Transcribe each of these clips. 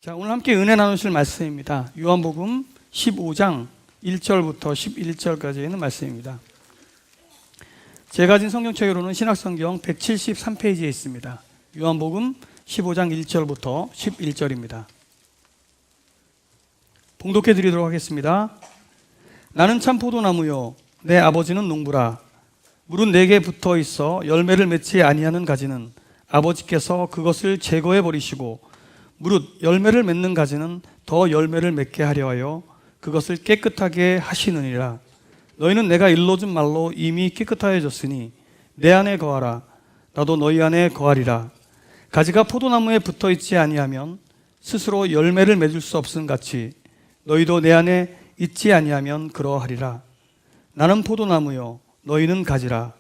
자, 오늘 함께 은혜 나누실 말씀입니다. 요한복음 15장 1절부터 11절까지 있는 말씀입니다. 제가 가진 성경책으로는 신약성경 173페이지에 있습니다. 요한복음 15장 1절부터 11절입니다. 봉독해 드리도록 하겠습니다. 나는 참 포도나무요 내 아버지는 농부라. 물은 내게 붙어 있어 열매를 맺지 아니하는 가지는 아버지께서 그것을 제거해 버리시고 무릇 열매를 맺는 가지는 더 열매를 맺게 하려 하여 그것을 깨끗하게 하시느니라. 너희는 내가 일러준 말로 이미 깨끗하여졌으니 내 안에 거하라. 나도 너희 안에 거하리라. 가지가 포도나무에 붙어 있지 아니하면 스스로 열매를 맺을 수 없음 같이 너희도 내 안에 있지 아니하면 그러하리라. 나는 포도나무요 너희는 가지라.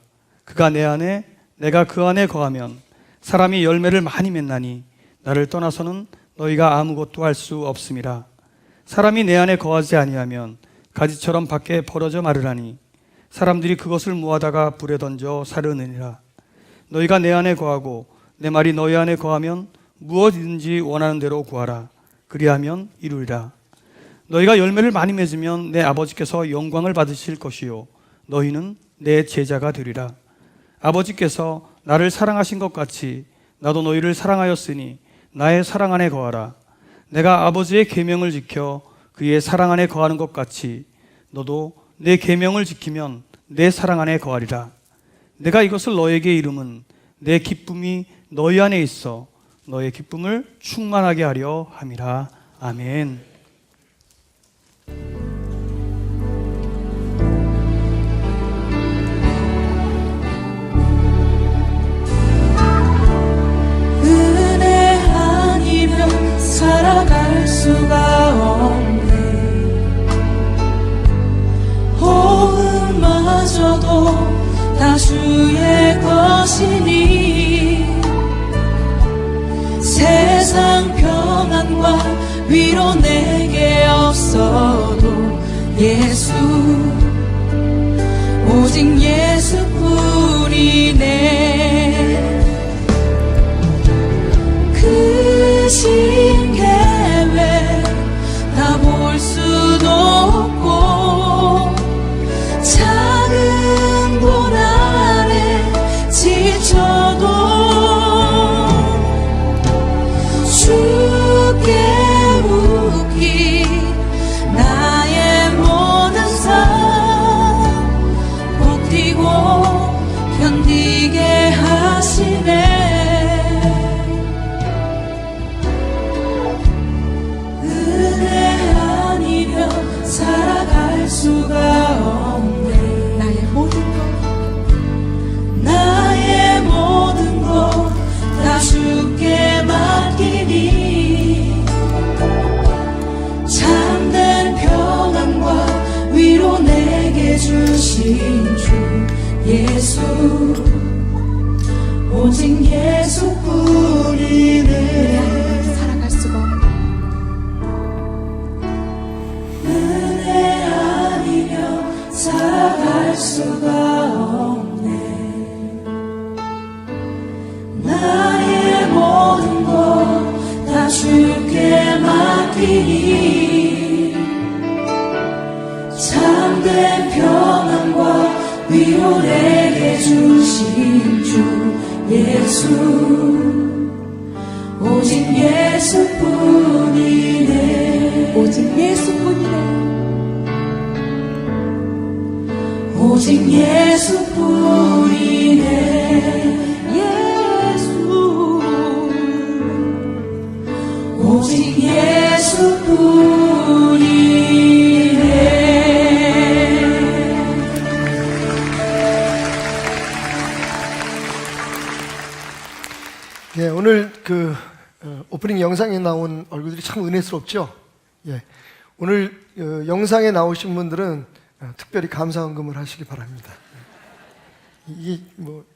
그가 내 안에 내가 그 안에 거하면 사람이 열매를 많이 맺나니 나를 떠나서는 너희가 아무것도 할 수 없음이라. 사람이 내 안에 거하지 아니하면 가지처럼 밖에 벌어져 마르라니 사람들이 그것을 모아다가 불에 던져 사르느니라. 너희가 내 안에 거하고 내 말이 너희 안에 거하면 무엇이든지 원하는 대로 구하라. 그리하면 이루리라. 너희가 열매를 많이 맺으면 내 아버지께서 영광을 받으실 것이요 너희는 내 제자가 되리라. 아버지께서 나를 사랑하신 것 같이 나도 너희를 사랑하였으니 나의 사랑 안에 거하라. 내가 아버지의 계명을 지켜 그의 사랑 안에 거하는 것 같이 너도 내 계명을 지키면 내 사랑 안에 거하리라. 내가 이것을 너에게 이름은 내 기쁨이 너희 안에 있어 너의 기쁨을 충만하게 하려 함이라. 아멘. 살아갈 수가 없네. 호흡마저도 다 주의 것이니 세상 평안과 위로 내게 없어도 예수 오직 예수뿐이네. 크신 계획 다 볼 수도 없고 작은 고난에 지쳐도 주께 묻기 나의 모든 삶 버티고 견디게 하시네. 살아갈 수가 없네. 나의 모든 것 다 주께 맡기니 참된 평안과 위로 내게 주신 주 예수 오직 예수뿐이네. 살아갈 수가 없네. 살아갈 수가 없네. 나의 모든 것 다 주께 맡기니 참된 평안과 위로 내게 주신 주 예수 오직 예수뿐이네. 오직 예수뿐이네. 오직 예수뿐이네. 예수 오직 예수뿐이네. 예, 오늘 오프닝 영상에 나온 얼굴들이 참 은혜스럽죠. 예, 오늘 영상에 나오신 분들은 특별히 감사헌금을 하시기 바랍니다. 이게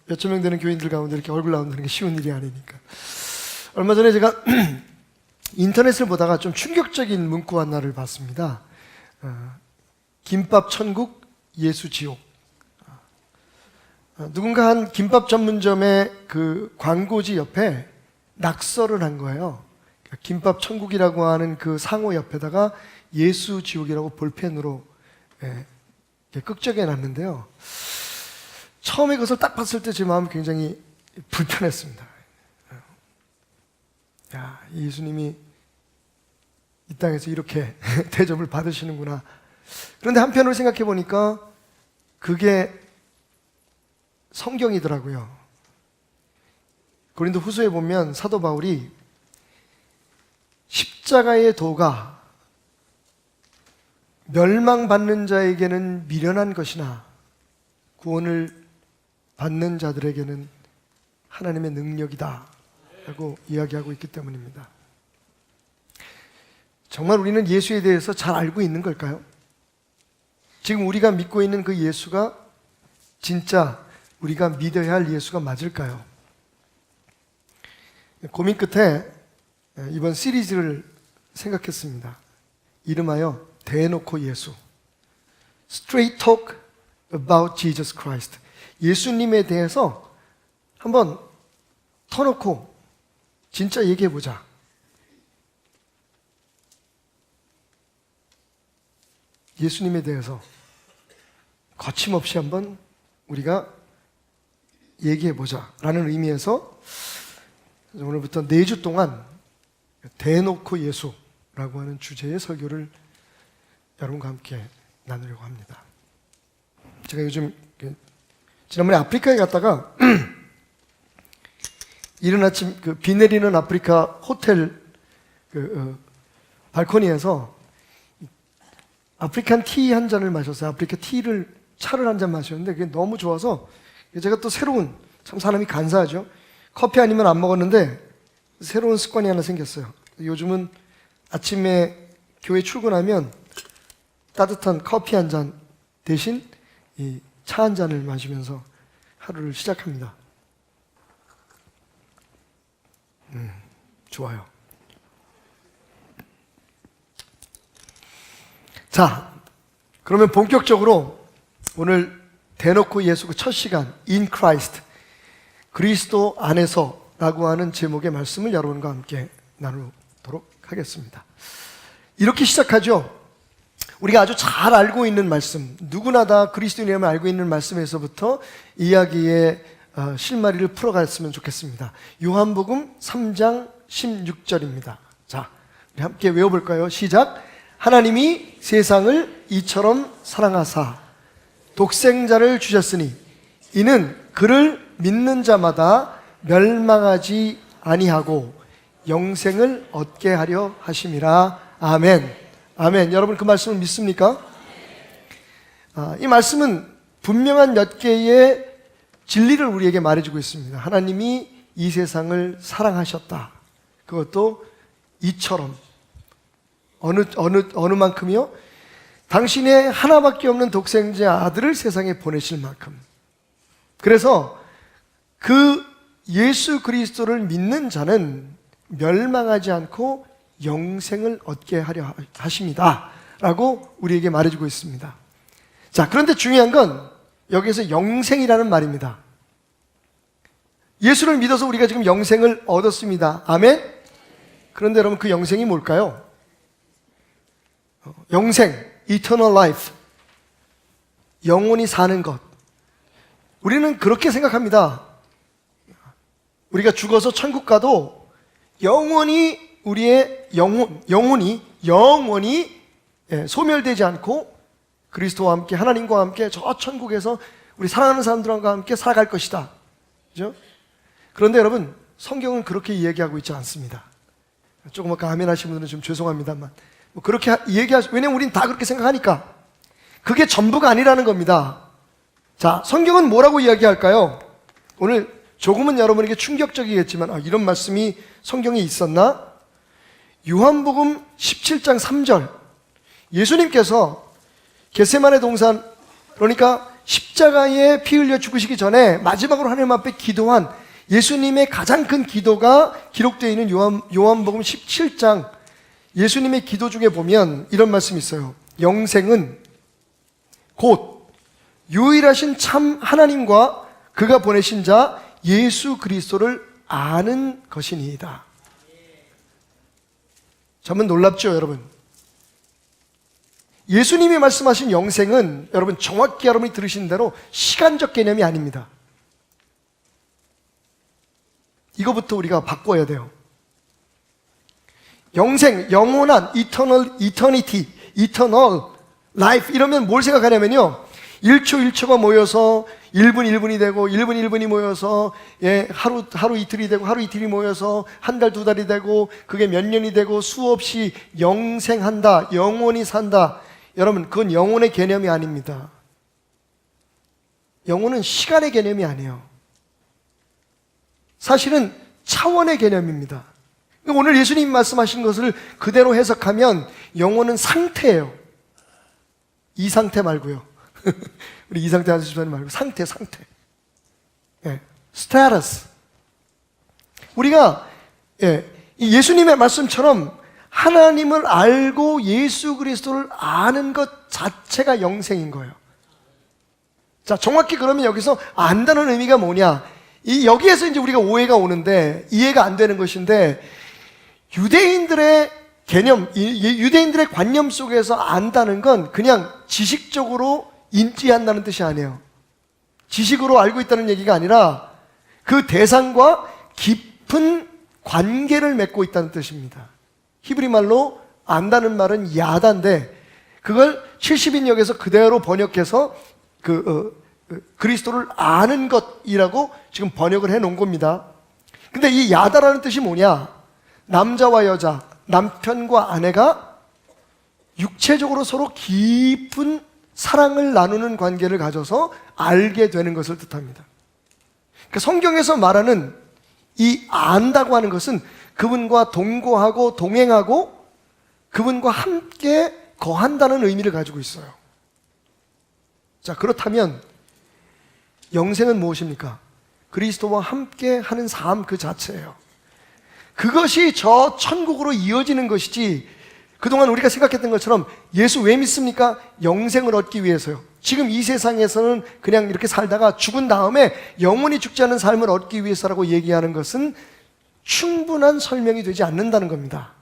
몇천 명 되는 교인들 가운데 이렇게 얼굴 나온다는 게 쉬운 일이 아니니까. 얼마 전에 제가 인터넷을 보다가 좀 충격적인 문구 하나를 봤습니다. 김밥 천국, 예수 지옥. 누군가 한 김밥 전문점의 그 광고지 옆에 낙서를 한 거예요. 김밥 천국이라고 하는 그 상호 옆에다가 예수 지옥이라고 볼펜으로 이렇게 끄적여 놨는데요. 처음에 그것을 딱 봤을 때 제 마음이 굉장히 불편했습니다. 야, 예수님이 이 땅에서 이렇게 대접을 받으시는구나. 그런데 한편으로 생각해 보니까 그게 성경이더라고요. 고린도 후서에 보면 사도 바울이 십자가의 도가 멸망받는 자에게는 미련한 것이나 구원을 받는 자들에게는 하나님의 능력이다 라고 이야기하고 있기 때문입니다. 정말 우리는 예수에 대해서 잘 알고 있는 걸까요? 지금 우리가 믿고 있는 그 예수가 진짜 우리가 믿어야 할 예수가 맞을까요? 고민 끝에 이번 시리즈를 생각했습니다. 이름하여 대놓고 예수, Straight Talk About Jesus Christ. 예수님에 대해서 한번 터놓고 진짜 얘기해보자. 예수님에 대해서 거침없이 한번 우리가 얘기해보자 라는 의미에서 오늘부터 4주 동안 대놓고 예수라고 하는 주제의 설교를 여러분과 함께 나누려고 합니다. 제가 요즘 지난번에 아프리카에 갔다가 이른 아침 비 내리는 아프리카 호텔 발코니에서 아프리칸 티 한 잔을 마셨어요. 아프리카 차를 한 잔 마셨는데 그게 너무 좋아서 제가 또 새로운, 참 사람이 간사하죠. 커피 아니면 안 먹었는데 새로운 습관이 하나 생겼어요. 요즘은 아침에 교회 출근하면 따뜻한 커피 한 잔 대신 이 차 한 잔을 마시면서 하루를 시작합니다. 좋아요. 자, 그러면 본격적으로 오늘 대놓고 예수 그 첫 시간 In Christ, 그리스도 안에서 라고 하는 제목의 말씀을 여러분과 함께 나누도록 하겠습니다. 이렇게 시작하죠. 우리가 아주 잘 알고 있는 말씀, 누구나 다 그리스도인이라면 알고 있는 말씀에서부터 이야기의 실마리를 풀어갔으면 좋겠습니다. 요한복음 3장 16절입니다. 자, 우리 함께 외워볼까요? 시작. 하나님이 세상을 이처럼 사랑하사 독생자를 주셨으니 이는 그를 믿는 자마다 멸망하지 아니하고 영생을 얻게 하려 하심이라. 아멘. 아멘. 여러분 그 말씀을 믿습니까? 이 말씀은 분명한 몇 개의 진리를 우리에게 말해주고 있습니다. 하나님이 이 세상을 사랑하셨다. 그것도 이처럼 어느 만큼이요? 당신의 하나밖에 없는 독생자 아들을 세상에 보내실 만큼. 그래서 그 예수 그리스도를 믿는 자는 멸망하지 않고 영생을 얻게 하려 하십니다 라고 우리에게 말해주고 있습니다. 자, 그런데 중요한 건 여기에서 영생이라는 말입니다. 예수를 믿어서 우리가 지금 영생을 얻었습니다. 아멘? 그런데 여러분 그 영생이 뭘까요? 영생, eternal life, 영원히 사는 것. 우리는 그렇게 생각합니다. 우리가 죽어서 천국 가도 영원히 우리의 영혼이 소멸되지 않고 그리스도와 함께 하나님과 함께 저 천국에서 우리 사랑하는 사람들과 함께 살아갈 것이다. 그죠? 그런데 여러분 성경은 그렇게 이야기하고 있지 않습니다. 조금 아까 아멘 하신 분들은 좀 죄송합니다만 그렇게 왜냐면 우리는 다 그렇게 생각하니까 그게 전부가 아니라는 겁니다. 자, 성경은 뭐라고 이야기할까요? 오늘 조금은 여러분에게 충격적이겠지만 이런 말씀이 성경에 있었나? 요한복음 17장 3절 예수님께서 겟세마네 동산, 그러니까 십자가에 피 흘려 죽으시기 전에 마지막으로 하나님 앞에 기도한 예수님의 가장 큰 기도가 기록되어 있는 요한복음 17장 예수님의 기도 중에 보면 이런 말씀이 있어요. 영생은 곧 유일하신 참 하나님과 그가 보내신 자 예수 그리스도를 아는 것이니이다. 정말 놀랍죠, 여러분? 예수님이 말씀하신 영생은 여러분 정확히 여러분이 들으신 대로 시간적 개념이 아닙니다. 이거부터 우리가 바꿔야 돼요. 영생, 영원한, eternity, eternal life 이러면 뭘 생각하냐면요, 1초 1초가 모여서 1분 1분이 되고 1분 1분이 모여서 하루 이틀이 되고 하루 이틀이 모여서 한 달 두 달이 되고 그게 몇 년이 되고 수없이 영생한다, 영원히 산다. 여러분, 그건 영혼의 개념이 아닙니다. 영혼은 시간의 개념이 아니에요. 사실은 차원의 개념입니다. 오늘 예수님 말씀하신 것을 그대로 해석하면 영혼은 상태예요. 이 상태 말고요. 우리 이 상태 하시지 말고 상태. 스테러스. 우리가 이 예수님의 말씀처럼 하나님을 알고 예수 그리스도를 아는 것 자체가 영생인 거예요. 자, 정확히 그러면 여기서 안다는 의미가 뭐냐? 여기에서 이제 우리가 오해가 오는데, 이해가 안 되는 것인데, 유대인들의 개념, 유대인들의 관념 속에서 안다는 건 그냥 지식적으로 인지한다는 뜻이 아니에요. 지식으로 알고 있다는 얘기가 아니라 그 대상과 깊은 관계를 맺고 있다는 뜻입니다. 히브리 말로 안다는 말은 야다인데, 그걸 70인역에서 그대로 번역해서 그리스도를 아는 것이라고 지금 번역을 해 놓은 겁니다. 근데 이 야다라는 뜻이 뭐냐? 남자와 여자, 남편과 아내가 육체적으로 서로 깊은 사랑을 나누는 관계를 가져서 알게 되는 것을 뜻합니다. 그러니까 성경에서 말하는 이 안다고 하는 것은 그분과 동거하고 동행하고 그분과 함께 거한다는 의미를 가지고 있어요. 자, 그렇다면 영생은 무엇입니까? 그리스도와 함께 하는 삶 그 자체예요. 그것이 저 천국으로 이어지는 것이지, 그동안 우리가 생각했던 것처럼 예수 왜 믿습니까? 영생을 얻기 위해서요. 지금 이 세상에서는 그냥 이렇게 살다가 죽은 다음에 영원히 죽지 않은 삶을 얻기 위해서라고 얘기하는 것은 충분한 설명이 되지 않는다는 겁니다.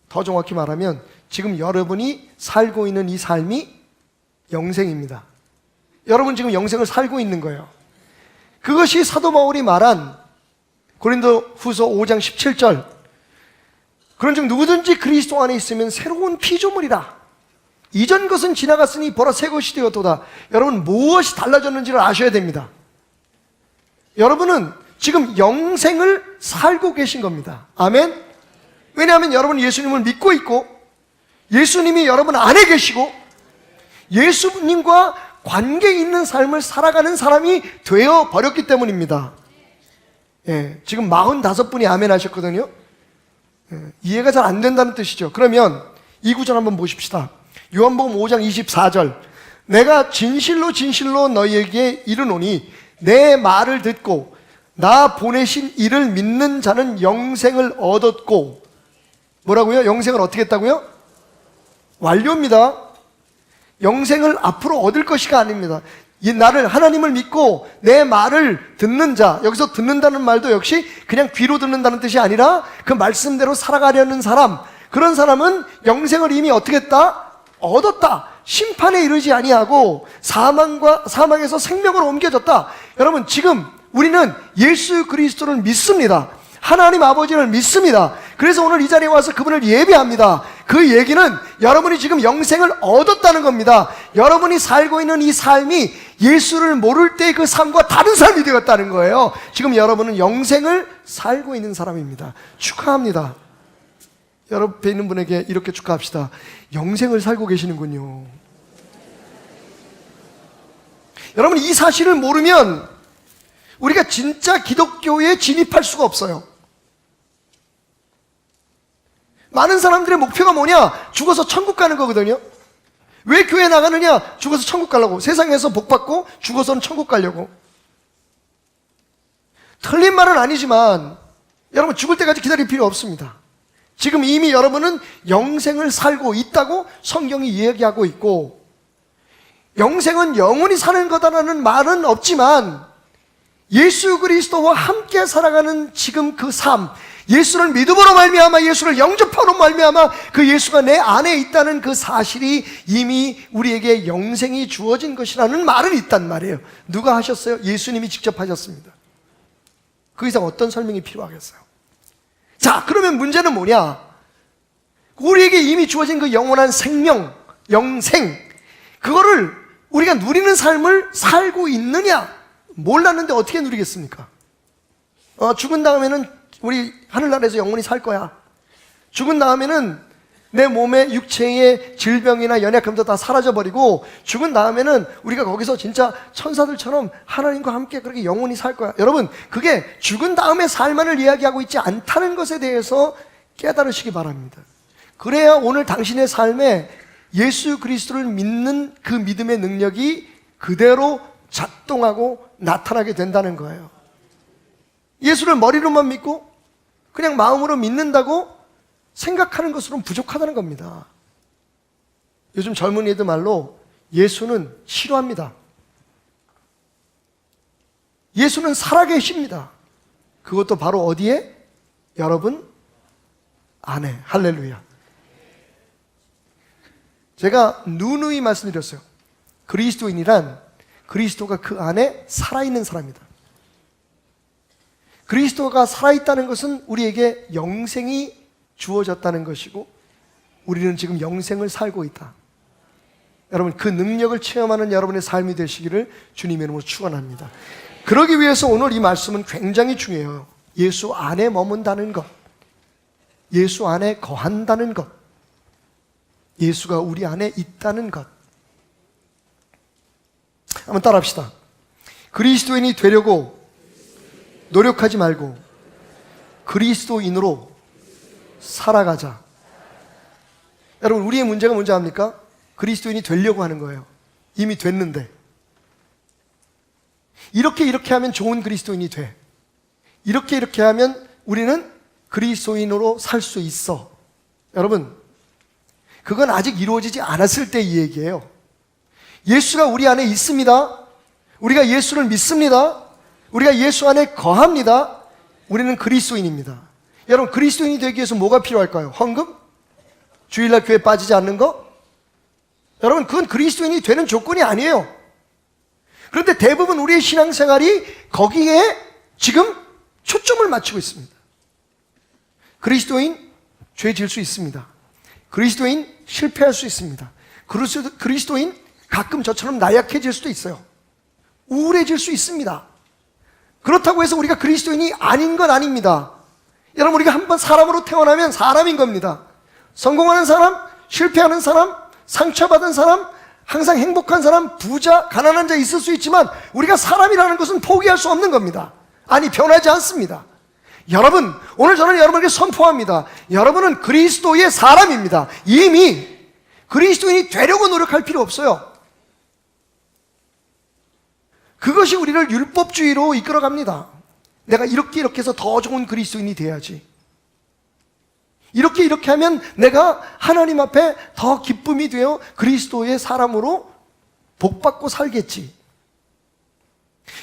더 정확히 말하면 지금 여러분이 살고 있는 이 삶이 영생입니다. 여러분 지금 영생을 살고 있는 거예요. 그것이 사도 바울이 말한 고린도 후서 5장 17절, 그런즉 누구든지 그리스도 안에 있으면 새로운 피조물이라. 이전 것은 지나갔으니 보라 새 것이 되었도다. 여러분, 무엇이 달라졌는지를 아셔야 됩니다. 여러분은 지금 영생을 살고 계신 겁니다. 아멘? 왜냐하면 여러분은 예수님을 믿고 있고 예수님이 여러분 안에 계시고 예수님과 관계 있는 삶을 살아가는 사람이 되어버렸기 때문입니다. 지금 45분이 아멘 하셨거든요. 이해가 잘 안 된다는 뜻이죠. 그러면 이 구절 한번 보십시다. 요한복음 5장 24절, 내가 진실로 진실로 너희에게 이르노니 내 말을 듣고 나 보내신 이를 믿는 자는 영생을 얻었고, 뭐라고요? 영생을 어떻게 했다고요? 완료입니다. 영생을 앞으로 얻을 것이가 아닙니다. 이 나를, 하나님을 믿고 내 말을 듣는 자, 여기서 듣는다는 말도 역시 그냥 귀로 듣는다는 뜻이 아니라 그 말씀대로 살아가려는 사람, 그런 사람은 영생을 이미 어떻게 했다? 얻었다. 심판에 이르지 아니하고 사망에서 생명으로 옮겨졌다. 여러분, 지금 우리는 예수 그리스도를 믿습니다. 하나님 아버지를 믿습니다. 그래서 오늘 이 자리에 와서 그분을 예배합니다. 그 얘기는 여러분이 지금 영생을 얻었다는 겁니다. 여러분이 살고 있는 이 삶이 예수를 모를 때 그 삶과 다른 삶이 되었다는 거예요. 지금 여러분은 영생을 살고 있는 사람입니다. 축하합니다. 여러분 옆에 있는 분에게 이렇게 축하합시다. 영생을 살고 계시는군요. 여러분, 이 사실을 모르면 우리가 진짜 기독교에 진입할 수가 없어요. 많은 사람들의 목표가 뭐냐? 죽어서 천국 가는 거거든요. 왜 교회 나가느냐? 죽어서 천국 가려고. 세상에서 복 받고 죽어서는 천국 가려고. 틀린 말은 아니지만 여러분, 죽을 때까지 기다릴 필요 없습니다. 지금 이미 여러분은 영생을 살고 있다고 성경이 이야기하고 있고, 영생은 영원히 사는 거다라는 말은 없지만 예수 그리스도와 함께 살아가는 지금 그 삶, 예수를 믿음으로 말미암아, 예수를 영접하로 말미암아 그 예수가 내 안에 있다는 그 사실이 이미 우리에게 영생이 주어진 것이라는 말은 있단 말이에요. 누가 하셨어요? 예수님이 직접 하셨습니다. 그 이상 어떤 설명이 필요하겠어요? 자, 그러면 문제는 뭐냐? 우리에게 이미 주어진 그 영원한 생명, 영생, 그거를 우리가 누리는 삶을 살고 있느냐? 몰랐는데 어떻게 누리겠습니까? 죽은 다음에는 우리 하늘나라에서 영원히 살 거야. 죽은 다음에는 내 몸의 육체의 질병이나 연약함도 다 사라져버리고, 죽은 다음에는 우리가 거기서 진짜 천사들처럼 하나님과 함께 그렇게 영원히 살 거야. 여러분, 그게 죽은 다음의 삶만을 이야기하고 있지 않다는 것에 대해서 깨달으시기 바랍니다. 그래야 오늘 당신의 삶에 예수 그리스도를 믿는 그 믿음의 능력이 그대로 작동하고 나타나게 된다는 거예요. 예수를 머리로만 믿고 그냥 마음으로 믿는다고 생각하는 것으로는 부족하다는 겁니다. 요즘 젊은이들 말로 예수는 싫어합니다. 예수는 살아계십니다. 그것도 바로 어디에? 여러분 안에. 할렐루야. 제가 누누이 말씀드렸어요. 그리스도인이란 그리스도가 그 안에 살아있는 사람이다. 그리스도가 살아있다는 것은 우리에게 영생이 주어졌다는 것이고, 우리는 지금 영생을 살고 있다. 여러분, 그 능력을 체험하는 여러분의 삶이 되시기를 주님의 이름으로 축원합니다. 그러기 위해서 오늘 이 말씀은 굉장히 중요해요. 예수 안에 머문다는 것, 예수 안에 거한다는 것, 예수가 우리 안에 있다는 것. 한번 따라합시다. 그리스도인이 되려고 노력하지 말고 그리스도인으로 살아가자. 여러분, 우리의 문제가 뭔지 압니까? 그리스도인이 되려고 하는 거예요. 이미 됐는데. 이렇게 하면 좋은 그리스도인이 돼. 이렇게 하면 우리는 그리스도인으로 살 수 있어. 여러분, 그건 아직 이루어지지 않았을 때 이 얘기예요. 예수가 우리 안에 있습니다. 우리가 예수를 믿습니다. 우리가 예수 안에 거합니다. 우리는 그리스도인입니다. 여러분, 그리스도인이 되기 위해서 뭐가 필요할까요? 헌금? 주일날 교회 빠지지 않는 거? 여러분, 그건 그리스도인이 되는 조건이 아니에요. 그런데 대부분 우리의 신앙생활이 거기에 지금 초점을 맞추고 있습니다. 그리스도인 죄 질 수 있습니다. 그리스도인 실패할 수 있습니다. 그리스도인 가끔 저처럼 나약해질 수도 있어요. 우울해질 수 있습니다. 그렇다고 해서 우리가 그리스도인이 아닌 건 아닙니다. 여러분, 우리가 한번 사람으로 태어나면 사람인 겁니다. 성공하는 사람, 실패하는 사람, 상처받은 사람, 항상 행복한 사람, 부자, 가난한 자 있을 수 있지만 우리가 사람이라는 것은 포기할 수 없는 겁니다. 아니, 변하지 않습니다. 여러분, 오늘 저는 여러분에게 선포합니다. 여러분은 그리스도의 사람입니다. 이미 그리스도인이 되려고 노력할 필요 없어요. 그것이 우리를 율법주의로 이끌어갑니다. 내가 이렇게 해서 더 좋은 그리스도인이 돼야지. 이렇게 하면 내가 하나님 앞에 더 기쁨이 되어 그리스도의 사람으로 복받고 살겠지.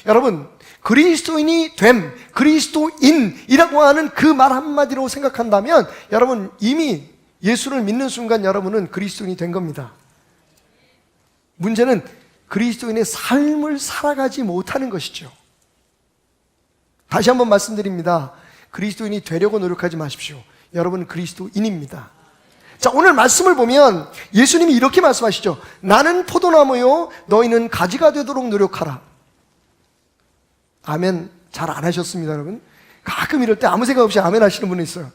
여러분, 그리스도인이 됨, 그리스도인이라고 하는 그 말 한마디로 생각한다면 여러분, 이미 예수를 믿는 순간 여러분은 그리스도인이 된 겁니다. 문제는 그리스도인의 삶을 살아가지 못하는 것이죠. 다시 한번 말씀드립니다. 그리스도인이 되려고 노력하지 마십시오. 여러분은 그리스도인입니다. 자, 오늘 말씀을 보면 예수님이 이렇게 말씀하시죠. 나는 포도나무요, 너희는 가지가 되도록 노력하라. 아멘 잘 안 하셨습니다, 여러분. 가끔 이럴 때 아무 생각 없이 아멘 하시는 분이 있어요.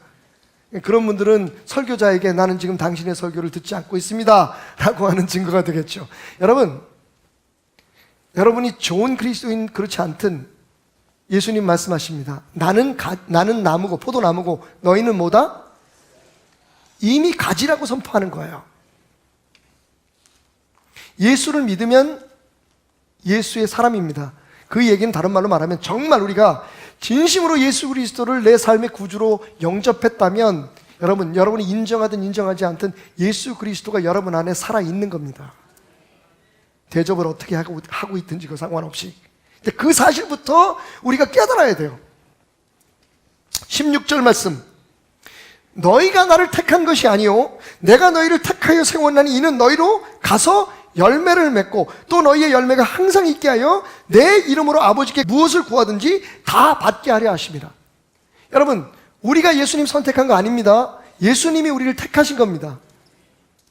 그런 분들은 설교자에게 나는 지금 당신의 설교를 듣지 않고 있습니다 라고 하는 증거가 되겠죠. 여러분이 좋은 그리스도인 그렇지 않든 예수님 말씀하십니다. 나는 나무고 포도나무고 너희는 뭐다? 이미 가지라고 선포하는 거예요. 예수를 믿으면 예수의 사람입니다. 그 얘기는 다른 말로 말하면 정말 우리가 진심으로 예수 그리스도를 내 삶의 구주로 영접했다면 여러분이 인정하든 인정하지 않든 예수 그리스도가 여러분 안에 살아있는 겁니다. 대접을 어떻게 하고 있든지 그 상관없이. 근데 그 사실부터 우리가 깨달아야 돼요. 16절 말씀. 너희가 나를 택한 것이 아니요 내가 너희를 택하여 세웠나니 이는 너희로 가서 열매를 맺고 또 너희의 열매가 항상 있게 하여 내 이름으로 아버지께 무엇을 구하든지 다 받게 하려 하심이라. 여러분, 우리가 예수님 선택한 거 아닙니다. 예수님이 우리를 택하신 겁니다.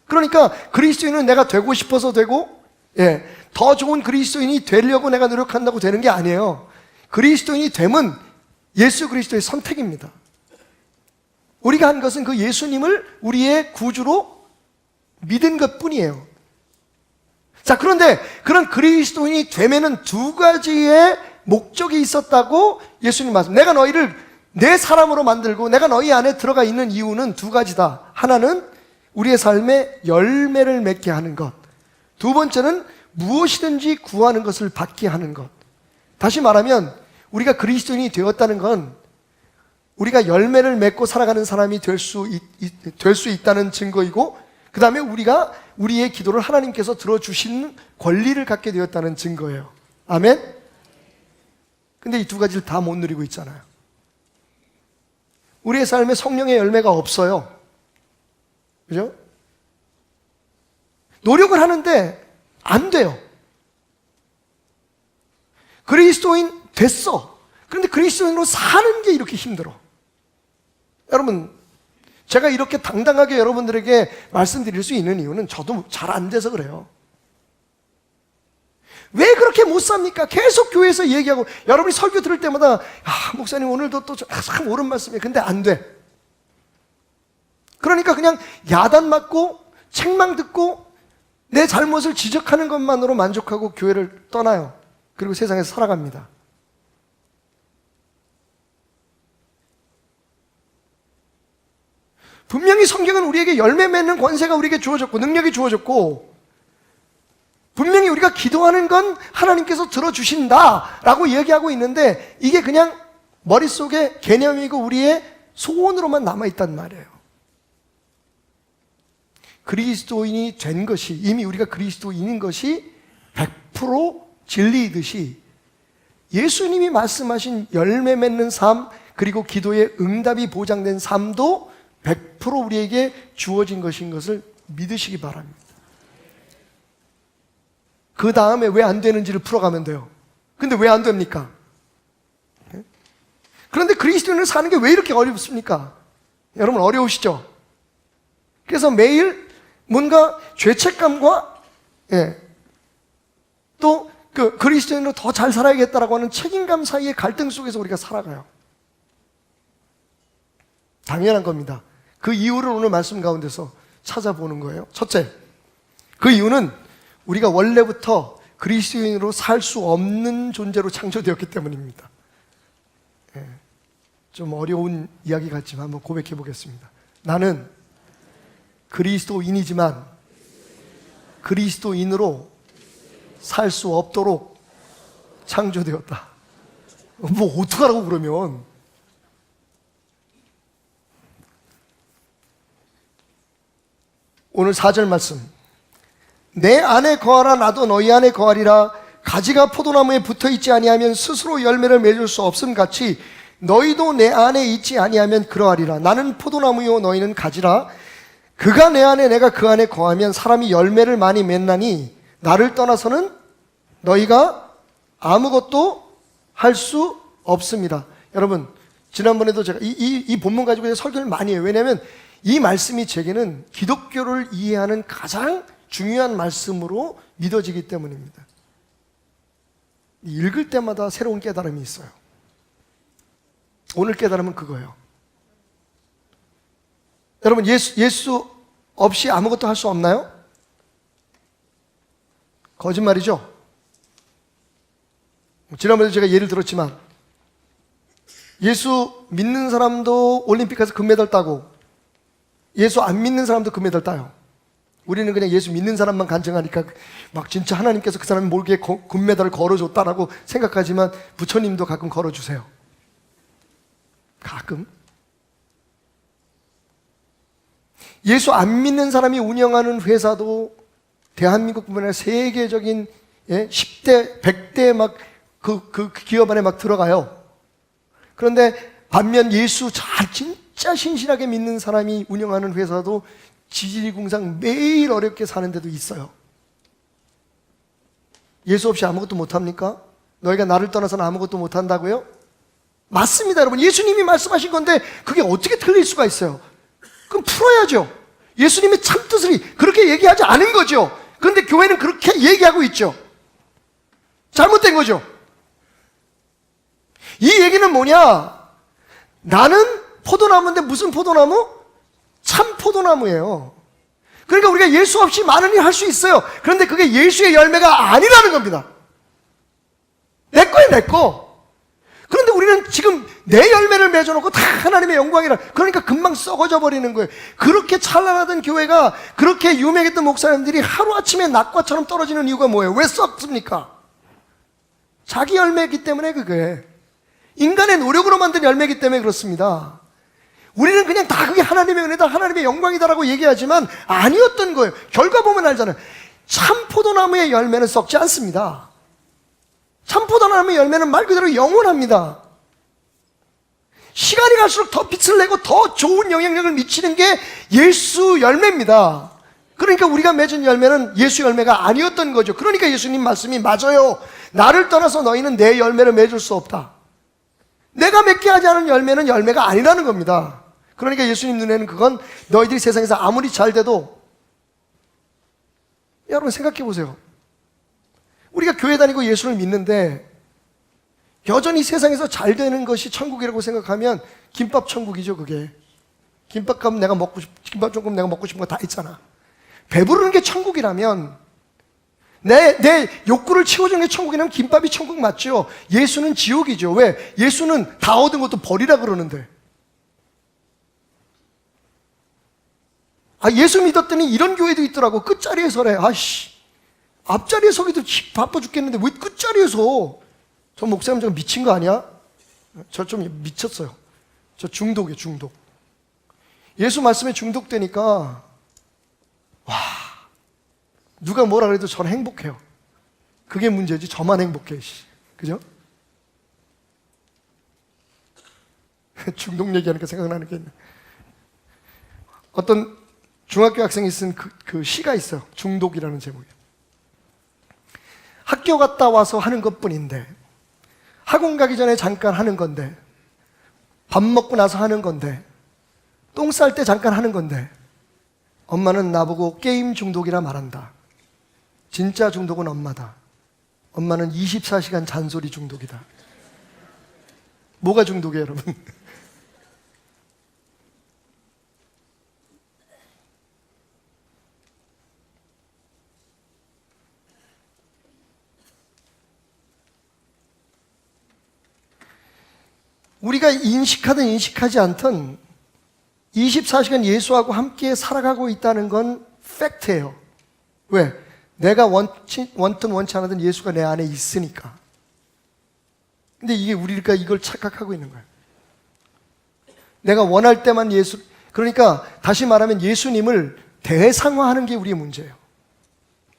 그러니까 그리스도인은 내가 되고 싶어서 되고 더 좋은 그리스도인이 되려고 내가 노력한다고 되는 게 아니에요. 그리스도인이 됨은 예수 그리스도의 선택입니다. 우리가 한 것은 그 예수님을 우리의 구주로 믿은 것 뿐이에요. 자, 그런데 그런 그리스도인이 되면은 두 가지의 목적이 있었다고 예수님 말씀. 내가 너희를 내 사람으로 만들고 내가 너희 안에 들어가 있는 이유는 두 가지다. 하나는 우리의 삶에 열매를 맺게 하는 것. 두 번째는 무엇이든지 구하는 것을 받게 하는 것. 다시 말하면 우리가 그리스도인이 되었다는 건 우리가 열매를 맺고 살아가는 사람이 될 수 있다는 증거이고, 그 다음에 우리가 우리의 기도를 하나님께서 들어주시는 권리를 갖게 되었다는 증거예요. 아멘? 근데 이 두 가지를 다 못 누리고 있잖아요. 우리의 삶에 성령의 열매가 없어요. 그죠? 노력을 하는데 안 돼요. 그리스도인 됐어. 그런데 그리스도인으로 사는 게 이렇게 힘들어. 여러분, 제가 이렇게 당당하게 여러분들에게 말씀드릴 수 있는 이유는 저도 잘 안 돼서 그래요. 왜 그렇게 못 삽니까? 계속 교회에서 얘기하고 여러분이 설교 들을 때마다 목사님 오늘도 또 참 옳은 말씀이에요. 근데 안 돼. 그러니까 그냥 야단 맞고 책망 듣고 내 잘못을 지적하는 것만으로 만족하고 교회를 떠나요. 그리고 세상에서 살아갑니다. 분명히 성경은 우리에게 열매 맺는 권세가 우리에게 주어졌고 능력이 주어졌고, 분명히 우리가 기도하는 건 하나님께서 들어주신다라고 얘기하고 있는데 이게 그냥 머릿속에 개념이고 우리의 소원으로만 남아있단 말이에요. 그리스도인이 된 것이, 이미 우리가 그리스도인인 것이 100% 진리이듯이 예수님이 말씀하신 열매 맺는 삶, 그리고 기도의 응답이 보장된 삶도 100% 우리에게 주어진 것인 것을 믿으시기 바랍니다. 그 다음에 왜 안 되는지를 풀어가면 돼요. 근데 왜 안 됩니까? 그런데 그리스도인을 사는 게 왜 이렇게 어렵습니까? 여러분 어려우시죠? 그래서 매일 뭔가 죄책감과 또 그 그리스도인으로 더 잘 살아야겠다라고 하는 책임감 사이의 갈등 속에서 우리가 살아가요. 당연한 겁니다. 그 이유를 오늘 말씀 가운데서 찾아보는 거예요. 첫째, 그 이유는 우리가 원래부터 그리스도인으로 살 수 없는 존재로 창조되었기 때문입니다. 좀 어려운 이야기 같지만 한번 고백해 보겠습니다. 나는 그리스도인이지만 그리스도인으로 살 수 없도록 창조되었다. 뭐 어떡하라고 그러면. 오늘 4절 말씀. 내 안에 거하라 나도 너희 안에 거하리라. 가지가 포도나무에 붙어있지 아니하면 스스로 열매를 맺을 수 없음 같이 너희도 내 안에 있지 아니하면 그러하리라. 나는 포도나무요 너희는 가지라. 그가 내 안에 내가 그 안에 거하면 사람이 열매를 많이 맺나니 나를 떠나서는 너희가 아무것도 할 수 없습니다. 여러분, 지난번에도 제가 이 본문 가지고 설교를 많이 해요. 왜냐하면 이 말씀이 제게는 기독교를 이해하는 가장 중요한 말씀으로 믿어지기 때문입니다. 읽을 때마다 새로운 깨달음이 있어요. 오늘 깨달음은 그거예요. 여러분, 예수 없이 아무것도 할 수 없나요? 거짓말이죠? 지난번에 제가 예를 들었지만 예수 믿는 사람도 올림픽 가서 금메달 따고 예수 안 믿는 사람도 금메달 따요. 우리는 그냥 예수 믿는 사람만 간증하니까 막 진짜 하나님께서 그 사람이 몰기에 금메달을 걸어줬다라고 생각하지만 부처님도 가끔 걸어주세요. 가끔. 예수 안 믿는 사람이 운영하는 회사도 대한민국뿐만 아니라 세계적인 10대, 100대 막 그 기업 안에 막 들어가요. 그런데 반면 예수 진짜 신실하게 믿는 사람이 운영하는 회사도 지지리궁상 매일 어렵게 사는 데도 있어요. 예수 없이 아무것도 못합니까? 너희가 나를 떠나서는 아무것도 못한다고요? 맞습니다, 여러분. 예수님이 말씀하신 건데 그게 어떻게 틀릴 수가 있어요? 그럼 풀어야죠. 예수님의 참뜻을 그렇게 얘기하지 않은 거죠. 그런데 교회는 그렇게 얘기하고 있죠. 잘못된 거죠. 이 얘기는 뭐냐? 나는 포도나무인데 무슨 포도나무? 참 포도나무예요. 그러니까 우리가 예수 없이 많은 일 할 수 있어요. 그런데 그게 예수의 열매가 아니라는 겁니다. 내 거야, 내 거. 그런데 우리는 지금 내 열매를 맺어놓고 다 하나님의 영광이라, 그러니까 금방 썩어져 버리는 거예요. 그렇게 찬란하던 교회가, 그렇게 유명했던 목사님들이 하루아침에 낙과처럼 떨어지는 이유가 뭐예요? 왜 썩습니까? 자기 열매이기 때문에. 그게 인간의 노력으로 만든 열매이기 때문에 그렇습니다. 우리는 그냥 다 그게 하나님의 은혜다, 하나님의 영광이다라고 얘기하지만 아니었던 거예요. 결과 보면 알잖아요. 참 포도나무의 열매는 썩지 않습니다. 참 포도나무의 열매는 말 그대로 영원합니다. 시간이 갈수록 더 빛을 내고 더 좋은 영향력을 미치는 게 예수 열매입니다. 그러니까 우리가 맺은 열매는 예수 열매가 아니었던 거죠. 그러니까 예수님 말씀이 맞아요. 나를 떠나서 너희는 내 열매를 맺을 수 없다. 내가 맺게 하지 않은 열매는 열매가 아니라는 겁니다. 그러니까 예수님 눈에는 그건 너희들이 세상에서 아무리 잘 돼도, 여러분 생각해 보세요. 우리가 교회 다니고 예수를 믿는데 여전히 세상에서 잘 되는 것이 천국이라고 생각하면 김밥 천국이죠. 그게 김밥 값 내가 먹고 김밥 조금 내가 먹고 싶은 거 다 있잖아. 배부르는 게 천국이라면, 내 욕구를 채워주는 게 천국이라면 김밥이 천국 맞죠. 예수는 지옥이죠. 왜? 예수는 다 얻은 것도 버리라 그러는데. 예수 믿었더니 이런 교회도 있더라고. 끝자리에 서래. 앞자리에 서기도 바빠 죽겠는데 왜 끝자리에서? 저 목사님 저 미친 거 아니야? 저 좀 미쳤어요. 저 중독이에요, 중독. 예수 말씀에 중독되니까 누가 뭐라 그래도 저는 행복해요. 그게 문제지. 저만 행복해. 그죠? 중독 얘기하니까 생각나는 게 있네. 어떤 중학교 학생이 쓴 그 시가 있어요. 중독이라는 제목이에요. 학교 갔다 와서 하는 것뿐인데, 학원 가기 전에 잠깐 하는 건데, 밥 먹고 나서 하는 건데, 똥 쌀 때 잠깐 하는 건데, 엄마는 나보고 게임 중독이라 말한다. 진짜 중독은 엄마다. 엄마는 24시간 잔소리 중독이다. 뭐가 중독이에요, 여러분? 우리가 인식하든 인식하지 않든 24시간 예수하고 함께 살아가고 있다는 건 팩트예요. 왜? 내가 원튼 원치 않아든 예수가 내 안에 있으니까. 근데 이게 우리가 이걸 착각하고 있는 거예요. 내가 원할 때만 그러니까 다시 말하면 예수님을 대상화하는 게 우리의 문제예요.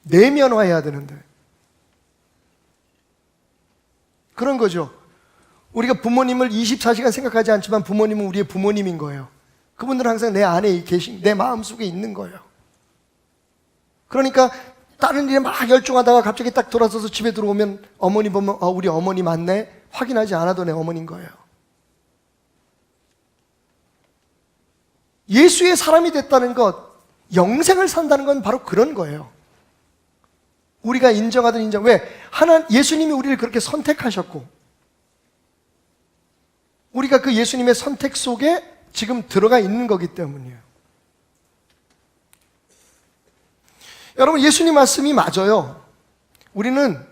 내면화해야 되는데. 그런 거죠. 우리가 부모님을 24시간 생각하지 않지만 부모님은 우리의 부모님인 거예요. 그분들은 항상 내 안에 계신, 내 마음속에 있는 거예요. 그러니까 다른 일에 막 열중하다가 갑자기 딱 돌아서서 집에 들어오면 어머니 보면 우리 어머니 맞네? 확인하지 않아도 내 어머니인 거예요. 예수의 사람이 됐다는 것, 영생을 산다는 건 바로 그런 거예요. 우리가 인정하든 왜? 예수님이 우리를 그렇게 선택하셨고 우리가 그 예수님의 선택 속에 지금 들어가 있는 거기 때문이에요. 여러분, 예수님 말씀이 맞아요. 우리는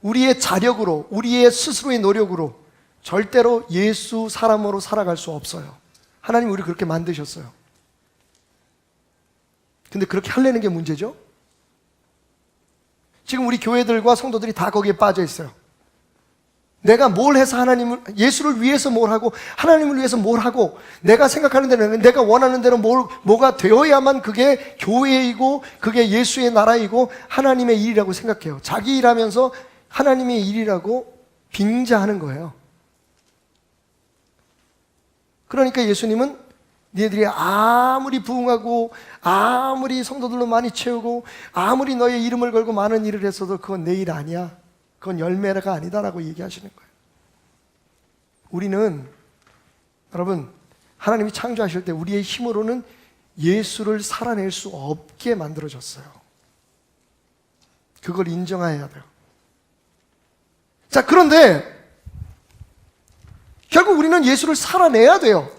우리의 자력으로, 우리의 스스로의 노력으로 절대로 예수 사람으로 살아갈 수 없어요. 하나님이 우리를 그렇게 만드셨어요. 근데 그렇게 하려는 게 문제죠. 지금 우리 교회들과 성도들이 다 거기에 빠져 있어요. 내가 뭘 해서 예수를 위해서 뭘 하고, 하나님을 위해서 뭘 하고, 내가 생각하는 대로, 내가 원하는 대로 뭐가 되어야만 그게 교회이고, 그게 예수의 나라이고, 하나님의 일이라고 생각해요. 자기 일하면서 하나님의 일이라고 빙자하는 거예요. 그러니까 예수님은 니네들이 아무리 부흥하고 아무리 성도들로 많이 채우고 아무리 너의 이름을 걸고 많은 일을 했어도 그건 내 일 아니야. 그건 열매가 아니다라고 얘기하시는 거예요. 우리는 여러분 하나님이 창조하실 때 우리의 힘으로는 예수를 살아낼 수 없게 만들어졌어요. 그걸 인정해야 돼요. 자, 그런데 결국 우리는 예수를 살아내야 돼요.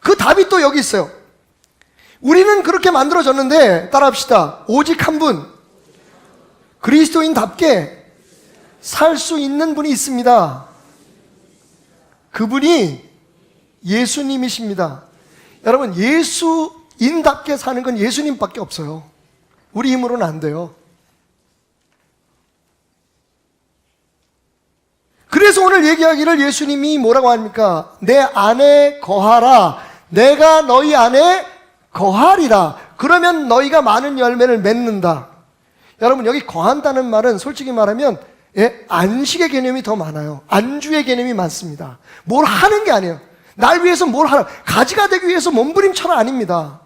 그 답이 또 여기 있어요. 우리는 그렇게 만들어졌는데 따라합시다. 오직 한 분, 그리스도인답게 살 수 있는 분이 있습니다. 그분이 예수님이십니다. 여러분, 예수인답게 사는 건 예수님밖에 없어요. 우리 힘으로는 안 돼요. 그래서 오늘 얘기하기를 예수님이 뭐라고 합니까? 내 안에 거하라. 내가 너희 안에 거하리라. 그러면 너희가 많은 열매를 맺는다. 여러분, 여기 거한다는 말은 솔직히 말하면 안식의 개념이 더 많아요. 안주의 개념이 많습니다. 뭘 하는 게 아니에요. 날 위해서 뭘 하라. 가지가 되기 위해서 몸부림쳐라 아닙니다.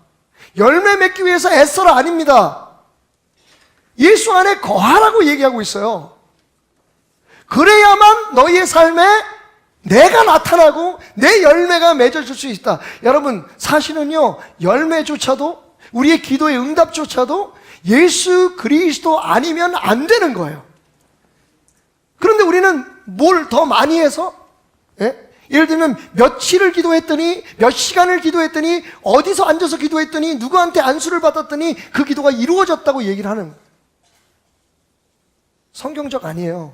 열매 맺기 위해서 애써라 아닙니다. 예수 안에 거하라고 얘기하고 있어요. 그래야만 너희의 삶에 내가 나타나고 내 열매가 맺어질 수 있다. 여러분, 사실은요, 열매조차도, 우리의 기도의 응답조차도 예수 그리스도 아니면 안 되는 거예요. 그런데 우리는 뭘 더 많이 해서, 예를 들면 며칠을 기도했더니, 몇 시간을 기도했더니, 어디서 앉아서 기도했더니, 누구한테 안수를 받았더니 그 기도가 이루어졌다고 얘기를 하는 거예요. 성경적 아니에요.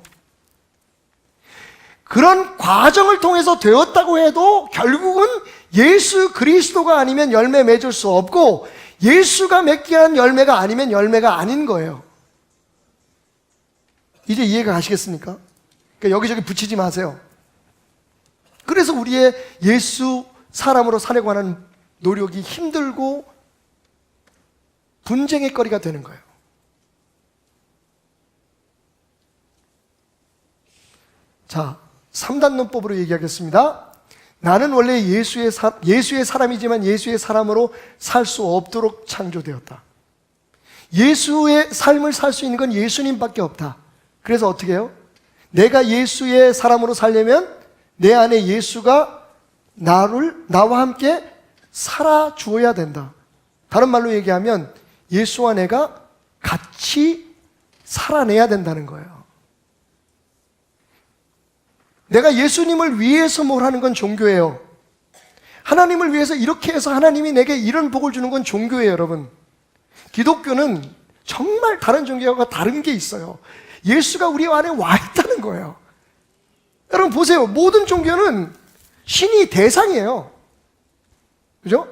그런 과정을 통해서 되었다고 해도 결국은 예수 그리스도가 아니면 열매 맺을 수 없고, 예수가 맺게 한 열매가 아니면 열매가 아닌 거예요. 이제 이해가 가시겠습니까? 그러니까 여기저기 붙이지 마세요. 그래서 우리의 예수 사람으로 살려고 하는 노력이 힘들고 분쟁의 거리가 되는 거예요. 자, 3단 논법으로 얘기하겠습니다. 나는 원래 예수의 사람이지만 예수의 사람으로 살 수 없도록 창조되었다. 예수의 삶을 살 수 있는 건 예수님밖에 없다. 그래서 어떻게 해요? 내가 예수의 사람으로 살려면 내 안에 예수가 나와 함께 살아주어야 된다. 다른 말로 얘기하면 예수와 내가 같이 살아내야 된다는 거예요. 내가 예수님을 위해서 뭘 하는 건 종교예요. 하나님을 위해서 이렇게 해서 하나님이 내게 이런 복을 주는 건 종교예요, 여러분. 기독교는 정말 다른 종교와 다른 게 있어요. 예수가 우리 안에 와 있다는 거예요. 여러분 보세요. 모든 종교는 신이 대상이에요. 그죠?